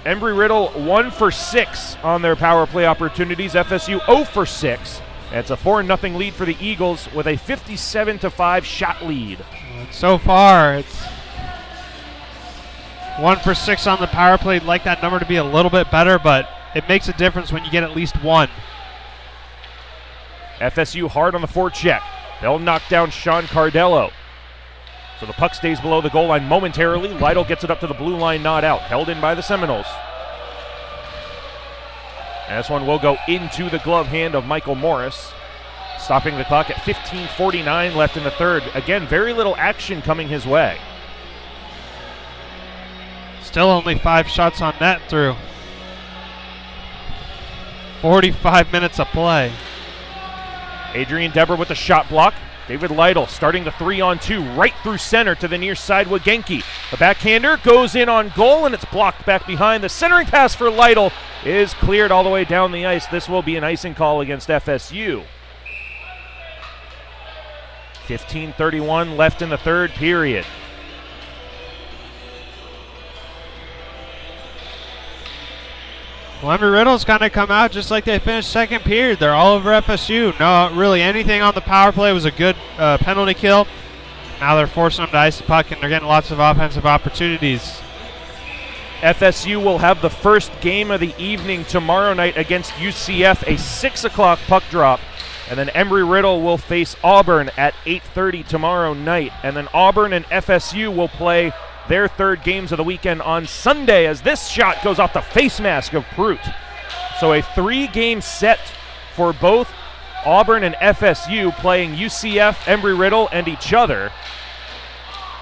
Embry-Riddle 1 for 6 on their power play opportunities. FSU 0 for 6. It's a 4-0 lead for the Eagles with a 57-5 shot lead. So far, it's 1 for 6 on the power play. I'd like that number to be a little bit better, but it makes a difference when you get at least 1. FSU hard on the forecheck. They'll knock down Sean Cardello. So the puck stays below the goal line momentarily. Lytle gets it up to the blue line, not out. Held in by the Seminoles. And this one will go into the glove hand of Michael Morris. Stopping the clock at 15:49 left in the third. Again, very little action coming his way. Still only 5 shots on net through 45 minutes of play. Adrian Deborah with the shot block. David Lytle starting the 3-on-2 right through center to the near side with Genki. The backhander goes in on goal, and it's blocked back behind. The centering pass for Lytle is cleared all the way down the ice. This will be an icing call against FSU. 15:31 left in the third period. Well, Embry-Riddle's going to come out just like they finished second period. They're all over FSU. No, really anything on the power play was a good penalty kill. Now they're forcing them to ice the puck, and they're getting lots of offensive opportunities. FSU will have the first game of the evening tomorrow night against UCF, a 6 o'clock puck drop. And then Embry-Riddle will face Auburn at 8:30 tomorrow night. And then Auburn and FSU will play their third games of the weekend on Sunday as this shot goes off the face mask of Prout. So a 3-game set for both Auburn and FSU, playing UCF, Embry-Riddle, and each other.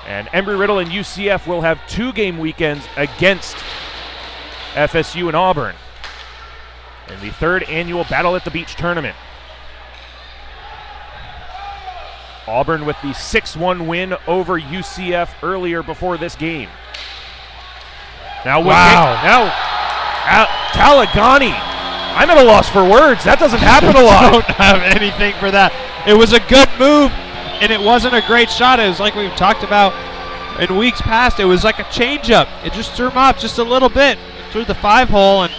And Embry-Riddle and UCF will have 2-game weekends against FSU and Auburn in the third annual Battle at the Beach tournament. Auburn with the 6-1 win over UCF earlier before this game. Now, Talagani. I'm at a loss for words. That doesn't happen a lot. Don't have anything for that. It was a good move, and it wasn't a great shot. It was like we've talked about in weeks past. It was like a changeup. It just threw him off just a little bit through the 5-hole, and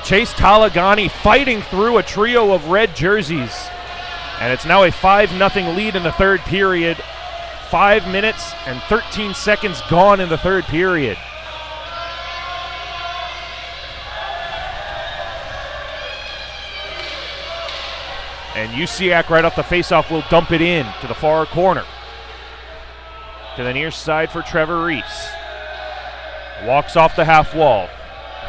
Chase Talagani fighting through a trio of red jerseys. And it's now a 5-0 lead in the third period. 5 minutes and 13 seconds gone in the third period. And Usiak right off the faceoff will dump it in to the far corner. To the near side for Trevor Reese. Walks off the half wall.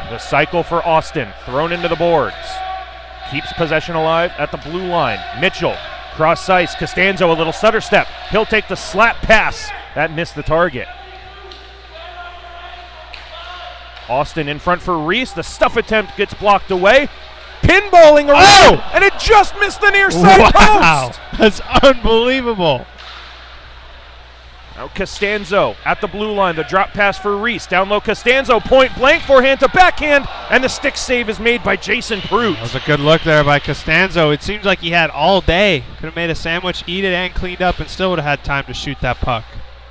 The cycle for Austin, thrown into the boards. Keeps possession alive at the blue line. Mitchell, cross ice. Costanzo, a little stutter step. He'll take the slap pass. That missed the target. Austin in front for Reese. The stuff attempt gets blocked away. Pinballing around, and it just missed the near side post. That's unbelievable. Now Costanzo at the blue line. The drop pass for Reese. Down low, Costanzo, point blank, forehand to backhand, and the stick save is made by Jason Prout. That was a good look there by Costanzo. It seems like he had all day. Could have made a sandwich, eat it, and cleaned up, and still would have had time to shoot that puck.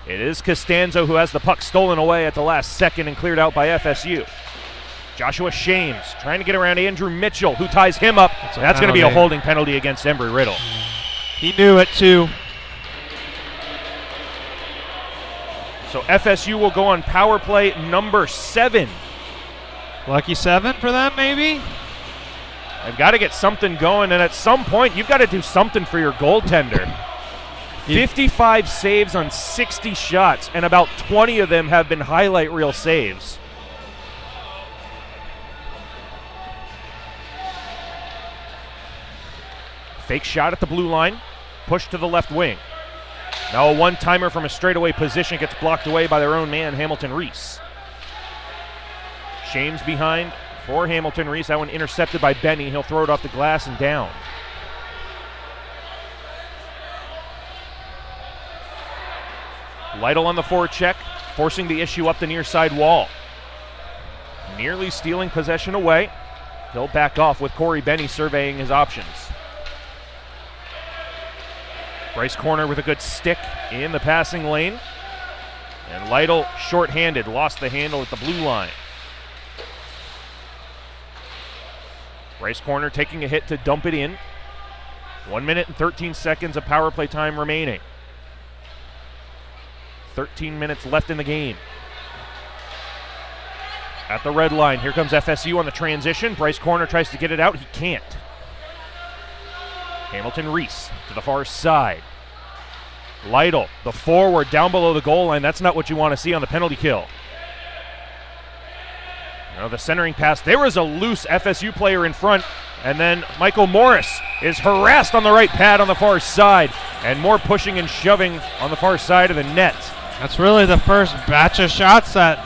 It is Costanzo who has the puck stolen away at the last second and cleared out by FSU. Joshua Shames trying to get around Andrew Mitchell, who ties him up. That's going to be a holding penalty against Embry Riddle. He knew it too. So FSU will go on power play number 7. Lucky 7 for them, maybe? They've got to get something going, and at some point, you've got to do something for your goaltender. 55 saves on 60 shots, and about 20 of them have been highlight reel saves. Fake shot at the blue line, push to the left wing. Now a one-timer from a straightaway position gets blocked away by their own man, Hamilton Reese. Shames behind for Hamilton Reese. That one intercepted by Benny. He'll throw it off the glass and down. Lytle on the forecheck, forcing the issue up the near side wall. Nearly stealing possession away. He'll back off with Corey Benny surveying his options. Bryce Corner with a good stick in the passing lane. And Lytle short-handed, lost the handle at the blue line. Bryce Corner taking a hit to dump it in. 1 minute and 13 seconds of power play time remaining. 13 minutes left in the game. At the red line, here comes FSU on the transition. Bryce Corner tries to get it out. He can't. Hamilton Reese to the far side. Lytle, the forward down below the goal line. That's not what you want to see on the penalty kill. Now the centering pass. There was a loose FSU player in front, and then Michael Morris is harassed on the right pad on the far side, and more pushing and shoving on the far side of the net. That's really the first batch of shots that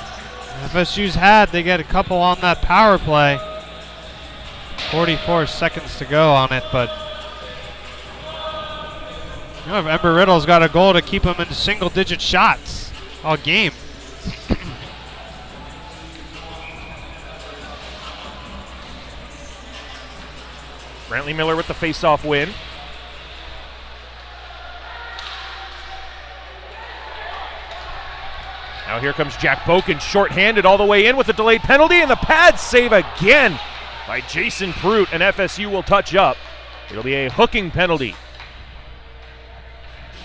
FSU's had. They get a couple on that power play. 44 seconds to go on it, but you know, if Embry Riddle's got a goal to keep him into single-digit shots all game. Brantley Miller with the face-off win. Now here comes Jack Boken, short-handed all the way in with a delayed penalty, and the pad save again by Jason Prout, and FSU will touch up. It'll be a hooking penalty.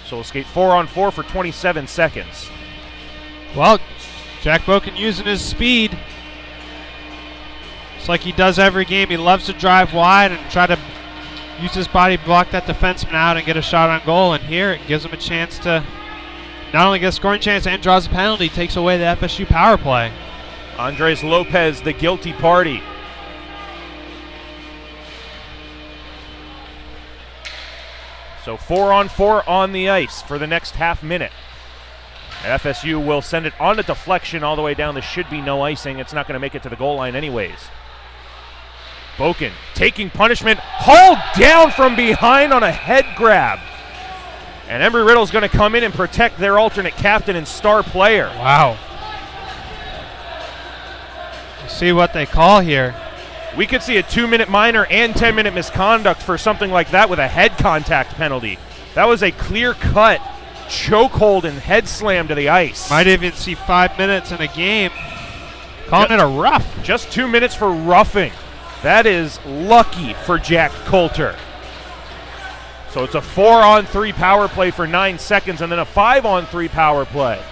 So we'll skate 4-on-4 for 27 seconds. Well, Jack Boken using his speed. It's like he does every game. He loves to drive wide and try to use his body to block that defenseman out and get a shot on goal. And here it gives him a chance to not only get a scoring chance and draws a penalty, takes away the FSU power play. Andres Lopez, the guilty party. So 4-on-4 on the ice for the next half minute. FSU will send it on a deflection all the way down. There should be no icing. It's not going to make it to the goal line anyways. Boken taking punishment, hauled down from behind on a head grab. And Embry Riddle's going to come in and protect their alternate captain and star player. Wow. We'll see what they call here. We could see a 2-minute minor and 10-minute misconduct for something like that with a head contact penalty. That was a clear-cut chokehold and head slam to the ice. Might even see 5 minutes in a game. Calling it a rough. Just 2 minutes for roughing. That is lucky for Jack Coulter. So it's a 4-on-3 power play for 9 seconds and then a 5-on-3 power play.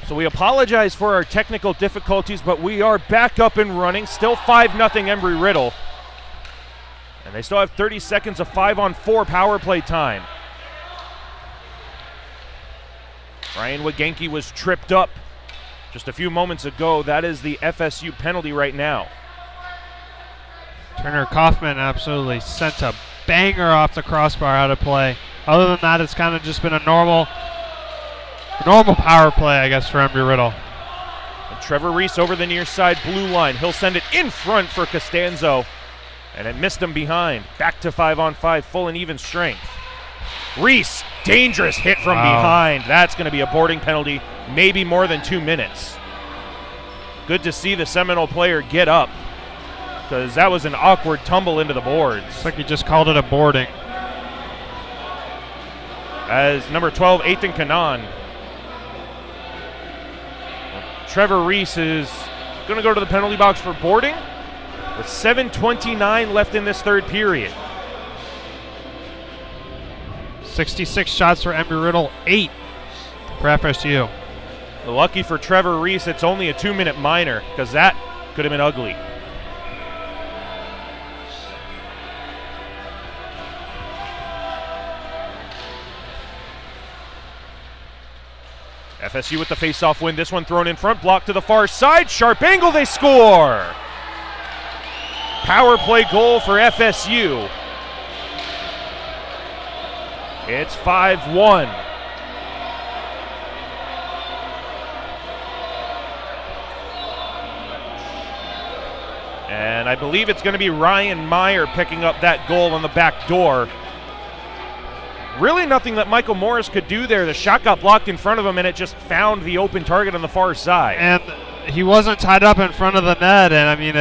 So we apologize for our technical difficulties, but we are back up and running. Still 5-0 Embry-Riddle. And they still have 30 seconds of 5-on-4 power play time. Ryan Wagenke was tripped up just a few moments ago. That is the FSU penalty right now. Turner Kaufman absolutely sent a banger off the crossbar out of play. Other than that, it's kind of just been a normal power play, I guess, for Embry-Riddle. And Trevor Reese over the near side blue line. He'll send it in front for Costanzo, and it missed him behind. Back to 5-on-5, full and even strength. Reese, dangerous hit from behind. That's going to be a boarding penalty, maybe more than 2 minutes. Good to see the Seminole player get up, because that was an awkward tumble into the boards. Looks like he just called it a boarding. As number 12, Ethan Kanan. Trevor Reese is going to go to the penalty box for boarding with 7:29 left in this third period. 66 shots for Embry-Riddle, 8 for FSU. Lucky for Trevor Reese, it's only a 2-minute minor, because that could have been ugly. FSU with the face-off win. This one thrown in front, blocked to the far side. Sharp angle, they score! Power play goal for FSU. It's 5-1. And I believe it's going to be Ryan Meyer picking up that goal on the back door. Really nothing that Michael Morris could do there. The shot got blocked in front of him, and it just found the open target on the far side. And he wasn't tied up in front of the net, and I mean,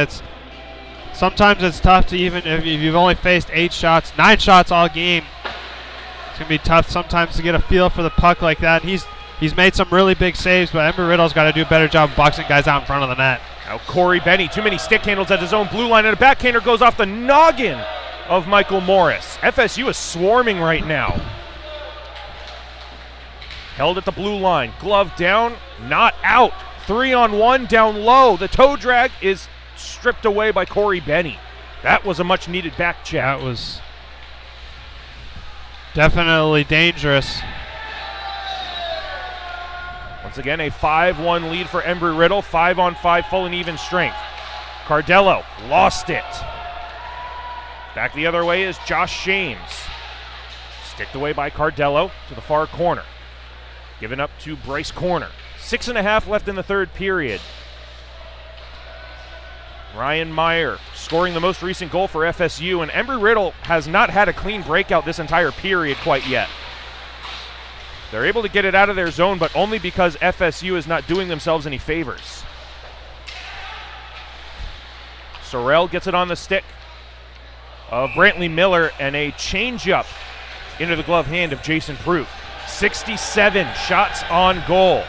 sometimes it's tough to, even if you've only faced 8 shots, 9 shots all game, it's going to be tough sometimes to get a feel for the puck like that. He's made some really big saves, but Embry-Riddle's got to do a better job of boxing guys out in front of the net. Now Corey Benny, too many stick handles at his own blue line, and a backhander goes off the noggin of Michael Morris. FSU is swarming right now. Held at the blue line, glove down, not out. 3-on-1 down low. The toe drag is stripped away by Corey Benny. That was a much needed back check. That was definitely dangerous. Once again, a 5-1 lead for Embry-Riddle. 5-on-5 full and even strength. Cardello lost it. Back the other way is Josh Shames. Sticked away by Cardello to the far corner. Given up to Bryce Corner. 6.5 left in the third period. Ryan Meyer scoring the most recent goal for FSU, and Embry-Riddle has not had a clean breakout this entire period quite yet. They're able to get it out of their zone, but only because FSU is not doing themselves any favors. Sorrell gets it on the stick of Brantley Miller, and a changeup into the glove hand of Jason Proof. 67 shots on goal.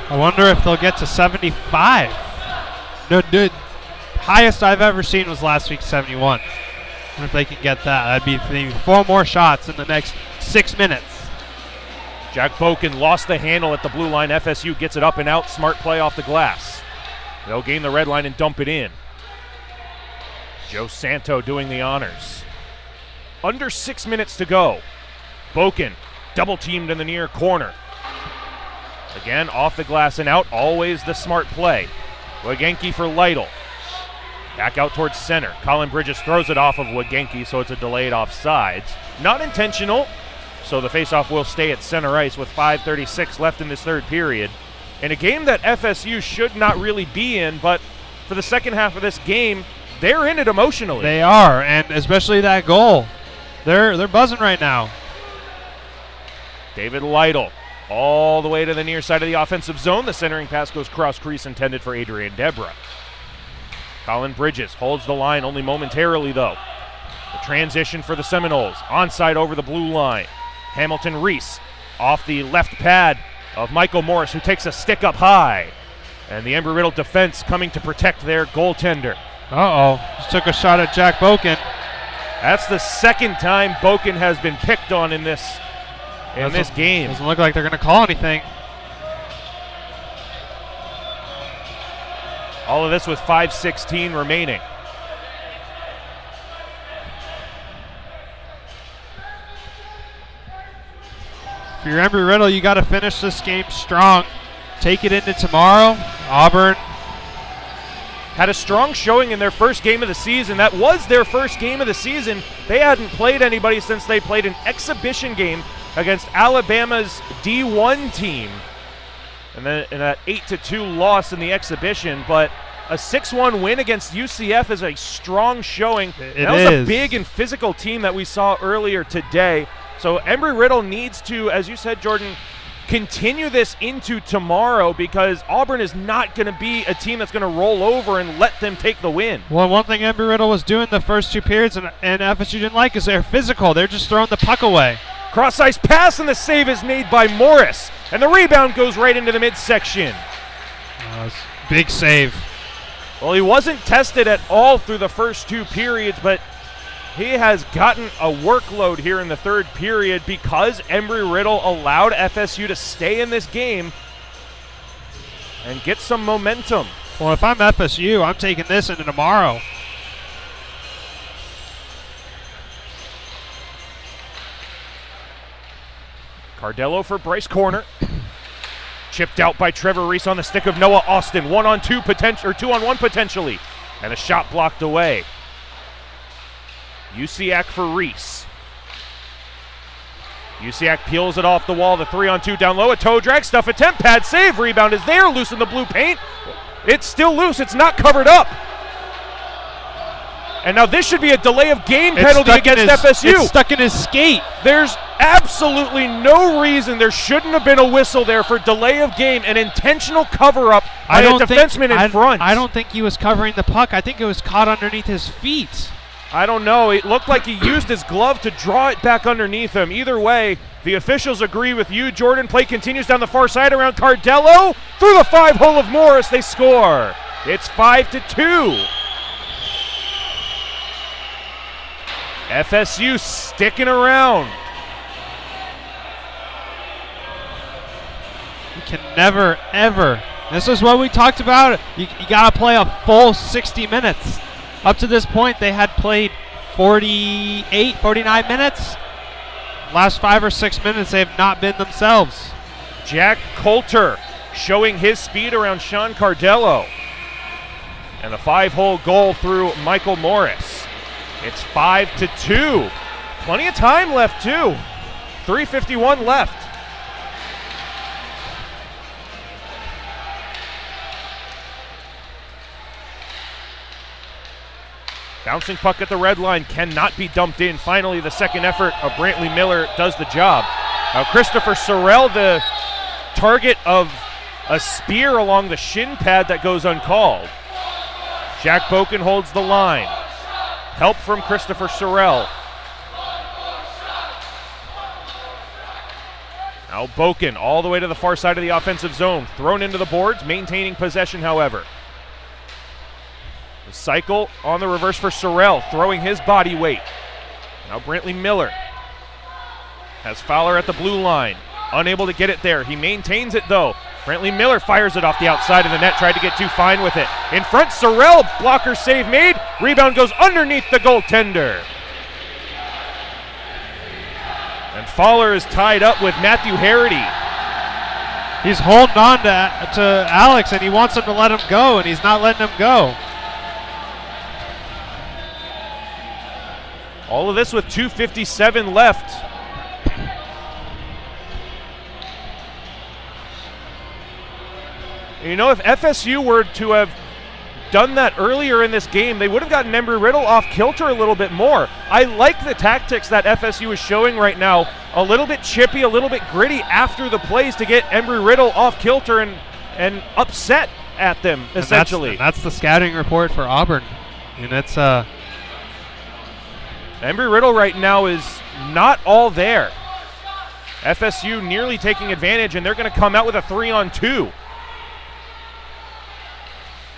I wonder if they'll get to 75. The highest I've ever seen was last week, 71. And if they can get that, that'd be 4 more shots in the next 6 minutes. Jack Boken lost the handle at the blue line. FSU gets it up and out. Smart play off the glass. They'll gain the red line and dump it in. Joe Santo doing the honors. Under 6 minutes to go. Boken double teamed in the near corner. Again, off the glass and out. Always the smart play. Wagenke for Lytle. Back out towards center. Colin Bridges throws it off of Wagenke, so it's a delayed offsides. Not intentional, so the faceoff will stay at center ice with 5:36 left in this third period. In a game that FSU should not really be in, but for the second half of this game, they're in it emotionally. They are, and especially that goal. They're buzzing right now. David Lytle all the way to the near side of the offensive zone. The centering pass goes cross crease, intended for Adrian Deborah. Colin Bridges holds the line only momentarily, though. The transition for the Seminoles. Onside over the blue line. Hamilton Reese off the left pad of Michael Morris, who takes a stick up high. And the Embry-Riddle defense coming to protect their goaltender. Just took a shot at Jack Boken. That's the second time Boken has been picked on in this in this game. Doesn't look like they're going to call anything. All of this with 5:16 remaining. If you're Embry-Riddle, you got to finish this game strong. Take it into tomorrow. Auburn had a strong showing in their first game of the season. That was their first game of the season. They hadn't played anybody since they played an exhibition game against Alabama's D1 team. And then in that 8-2 loss in the exhibition, but a 6-1 win against UCF is a strong showing. That was a big and physical team that we saw earlier today. So Embry-Riddle needs to, as you said, Jordan, continue this into tomorrow because Auburn is not going to be a team that's going to roll over and let them take the win. Well, one thing Embry-Riddle was doing the first 2 periods and FSU didn't like is they're physical. They're just throwing the puck away. Cross-ice pass, and the save is made by Morris. And the rebound goes right into the midsection. Big save. Well, he wasn't tested at all through the first 2 periods, but he has gotten a workload here in the 3rd period because Embry-Riddle allowed FSU to stay in this game and get some momentum. Well, if I'm FSU, I'm taking this into tomorrow. Cardello for Bryce Corner. Chipped out by Trevor Reese on the stick of Noah Austin. 1-on-2 potential, or 2-on-1 potentially. And a shot blocked away. Usiak for Reese. Usiak peels it off the wall. The 3-on-2 down low. A toe drag, stuff attempt, pad save. Rebound is there. Loose in the blue paint. It's still loose. It's not covered up. And now this should be a delay of game penalty against FSU. It's stuck in his skate. There's absolutely no reason there shouldn't have been a whistle there for delay of game, an intentional cover-up by a defenseman in front. I don't think he was covering the puck. I think it was caught underneath his feet. I don't know. It looked like he used his glove to draw it back underneath him. Either way, the officials agree with you. Jordan, play continues down the far side around Cardello. Through the 5-hole of Morris, they score. It's 5-2. FSU sticking around. You can never, ever. This is what we talked about. You got to play a full 60 minutes. Up to this point, they had played 48, 49 minutes. Last 5 or 6 minutes, they have not been themselves. Jack Coulter showing his speed around Sean Cardello. And the 5-hole goal through Michael Morris. It's 5-2. Plenty of time left, too. 3:51 left. Bouncing puck at the red line cannot be dumped in. Finally, the second effort of Brantley Miller does the job. Now, Christopher Sorrell, the target of a spear along the shin pad that goes uncalled. Jack Boken holds the line. Help from Christopher Sorrell. Now Boken all the way to the far side of the offensive zone. Thrown into the boards, maintaining possession, however. The cycle on the reverse for Sorrell, throwing his body weight. Now Brantley Miller has Fowler at the blue line. Unable to get it there. He maintains it, though. Brantley Miller fires it off the outside of the net, tried to get too fine with it. In front, Sorrell, blocker save made. Rebound goes underneath the goaltender. And Fowler is tied up with Matthew Harity. He's holding on to Alex, and he wants him to let him go, and he's not letting him go. All of this with 2:57 left. You know, if FSU were to have done that earlier in this game, they would have gotten Embry-Riddle off kilter a little bit more. I like the tactics that FSU is showing right now. A little bit chippy, a little bit gritty after the plays to get Embry-Riddle off kilter and upset at them, essentially. And that's the scouting report for Auburn. And it's Embry-Riddle right now is not all there. FSU nearly taking advantage, and they're going to come out with a 3-on-2.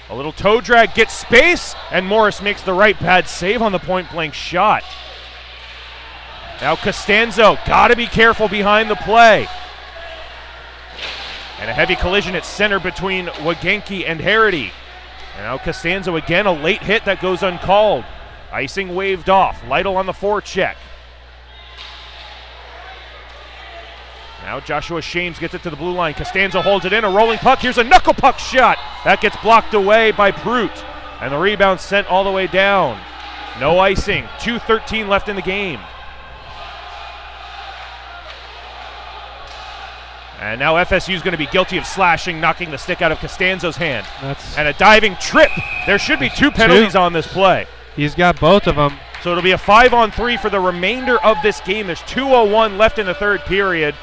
A little toe drag, gets space, and Morris makes the right pad save on the point-blank shot. Now Costanzo, gotta be careful behind the play. And a heavy collision at center between Wagenki and Harity. And now Costanzo again, a late hit that goes uncalled. Icing waved off. Lytle on the forecheck. Now Joshua Shames gets it to the blue line. Costanzo holds it in, a rolling puck. Here's a knuckle puck shot. That gets blocked away by Prout. And the rebound sent all the way down. No icing. 2:13 left in the game. And now FSU is going to be guilty of slashing, knocking the stick out of Costanzo's hand. And a diving trip. There should be 2 penalties on this play. He's got both of them. So it'll be a 5-on-3 for the remainder of this game. There's 2:01 left in the third period.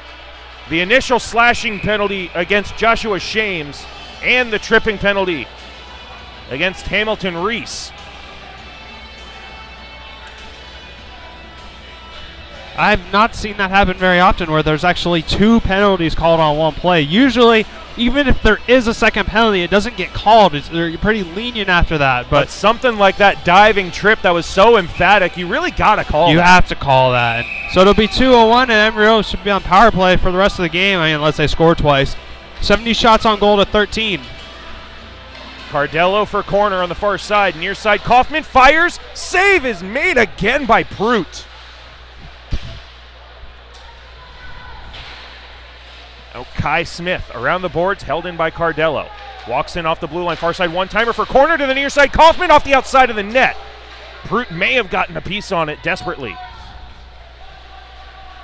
The initial slashing penalty against Joshua Shames and the tripping penalty against Hamilton Reese. I've not seen that happen very often where there's actually 2 penalties called on one play. Usually, even if there is a second penalty, it doesn't get called. They're pretty lenient after that. But something like that diving trip that was so emphatic, you really got to call You that. have to call that. So it'll be 2:01, and ERAU should be on power play for the rest of the game, unless they score twice. 70 shots on goal to 13. Cardello for corner on the far side. Near side, Kaufman fires. Save is made again by Prout. Now Kai Smith around the boards, held in by Cardello. Walks in off the blue line, far side one-timer for corner to the near side. Kaufman off the outside of the net. Prout may have gotten a piece on it desperately.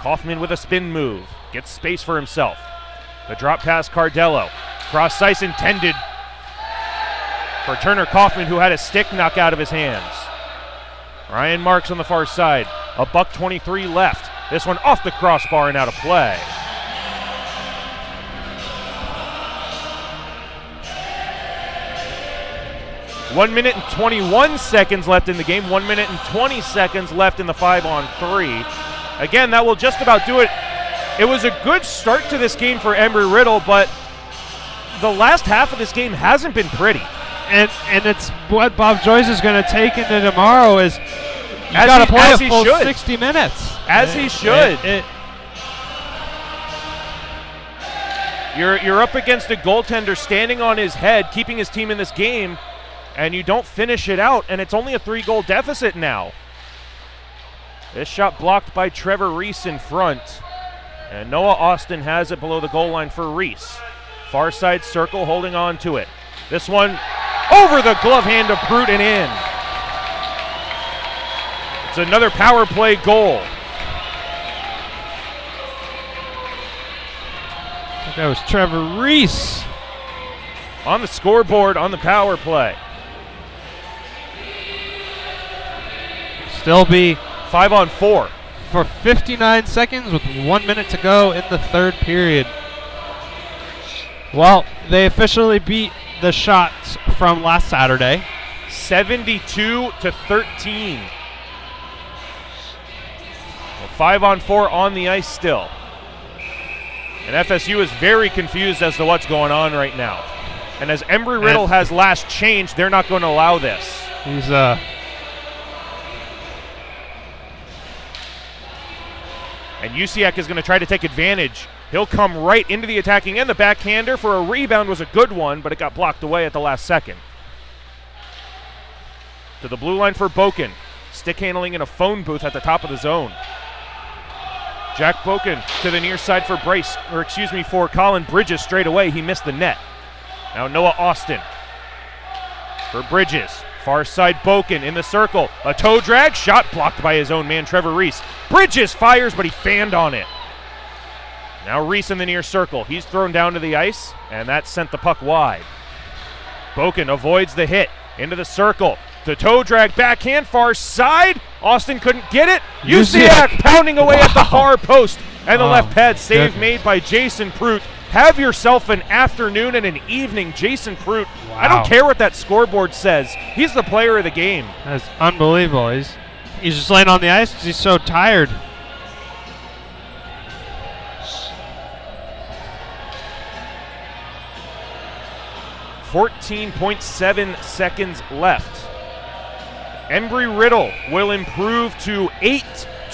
Kaufman with a spin move. Gets space for himself. The drop pass, Cardello. Cross ice intended for Turner Kaufman, who had a stick knocked out of his hands. Ryan Marks on the far side. $1:23 left. This one off the crossbar and out of play. One minute and 21 seconds left in the game. 1 minute and 20 seconds left in the 5-on-3. Again, that will just about do it. It was a good start to this game for Embry-Riddle, but the last half of this game hasn't been pretty. And it's what Bob Joyce is going to take into tomorrow is you got to play a full 60 minutes. As he should. You're up against a goaltender standing on his head, keeping his team in this game, and you don't finish it out, and it's only a 3-goal deficit now. This shot blocked by Trevor Reese in front, and Noah Austin has it below the goal line for Reese. Far side circle, holding on to it. This one over the glove hand of Prout and in. It's another power play goal. That was Trevor Reese on the scoreboard on the power play. Still be 5-on-4 for 59 seconds with 1 minute to go in the third period. Well, they officially beat the Shots from last Saturday. 72-13. 5-on-4 on the ice still. And FSU is very confused as to what's going on right now. And as Embry-Riddle has last changed, they're not going to allow this. He's And Usiak is going to try to take advantage. He'll come right into the attacking end. The backhander for a rebound was a good one, but it got blocked away at the last second. To the blue line for Boken. Stick handling in a phone booth at the top of the zone. Jack Boken to the near side for for Colin Bridges straight away. He missed the net. Now Noah Austin for Bridges. Far side Boken in the circle. A toe drag, shot blocked by his own man, Trevor Reese. Bridges fires, but he fanned on it. Now Reese in the near circle. He's thrown down to the ice, and that sent the puck wide. Boken avoids the hit into the circle. The toe drag backhand, far side. Austin couldn't get it. Usiak pounding away at the far post. And the left pad save made by Jason Prout. Have yourself an afternoon and an evening, Jason Prout. Wow. I don't care what that scoreboard says. He's the player of the game. That's unbelievable. He's just laying on the ice because he's so tired. .7 seconds left. Embry-Riddle will improve to 8-2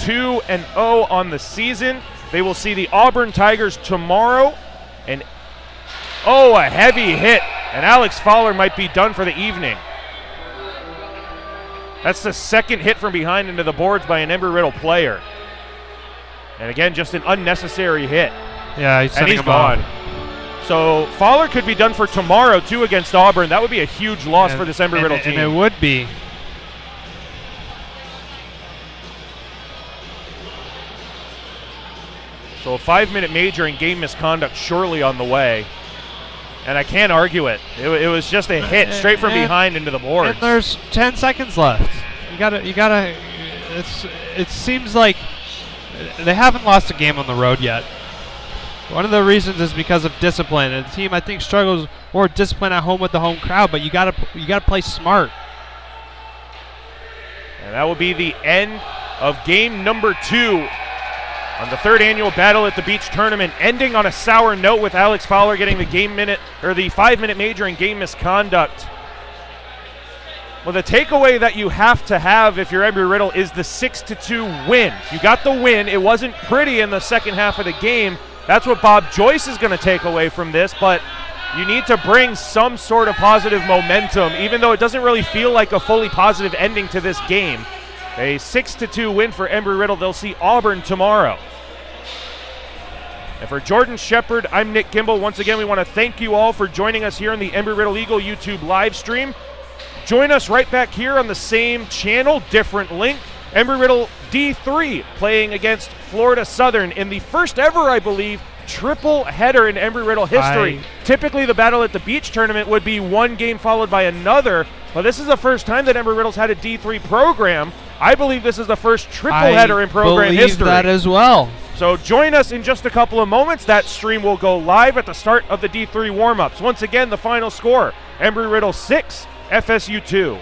2-0 on the season. They will see the Auburn Tigers tomorrow. And a heavy hit. And Alex Fowler might be done for the evening. That's the second hit from behind into the boards by an Embry-Riddle player. And again, just an unnecessary hit. Yeah, he's gone. So Fowler could be done for tomorrow, too, against Auburn. That would be a huge loss for this Embry-Riddle team. And it would be. So a 5-minute major and game misconduct surely on the way. And I can't argue it. It was just a hit straight from behind into the boards. And there's 10 seconds left. You gotta. It seems like they haven't lost a game on the road yet. One of the reasons is because of discipline. And the team, I think, struggles more discipline at home with the home crowd. But you gotta play smart. And that will be the end of game number 2 on the 3rd annual Battle at the Beach tournament, ending on a sour note with Alex Fowler getting the 5-minute major in game misconduct. Well, the takeaway that you have to have if you're Embry-Riddle is the 6-2 win. You got the win. It wasn't pretty in the second half of the game. That's what Bob Joyce is going to take away from this, but you need to bring some sort of positive momentum, even though it doesn't really feel like a fully positive ending to this game. A 6-2 win for Embry-Riddle. They'll see Auburn tomorrow. And for Jordan Shepard, I'm Nick Gimbel. Once again, we want to thank you all for joining us here on the Embry-Riddle Eagle YouTube live stream. Join us right back here on the same channel, different link. Embry-Riddle D3 playing against Florida Southern in the first ever, I believe, triple header in Embry-Riddle history. Typically, the Battle at the Beach tournament would be one game followed by another, but this is the first time that Embry-Riddle's had a D3 program. I believe this is the first triple header in program history. I believe that as well. So join us in just a couple of moments. That stream will go live at the start of the D3 warm-ups. Once again, the final score, Embry-Riddle 6, FSU 2.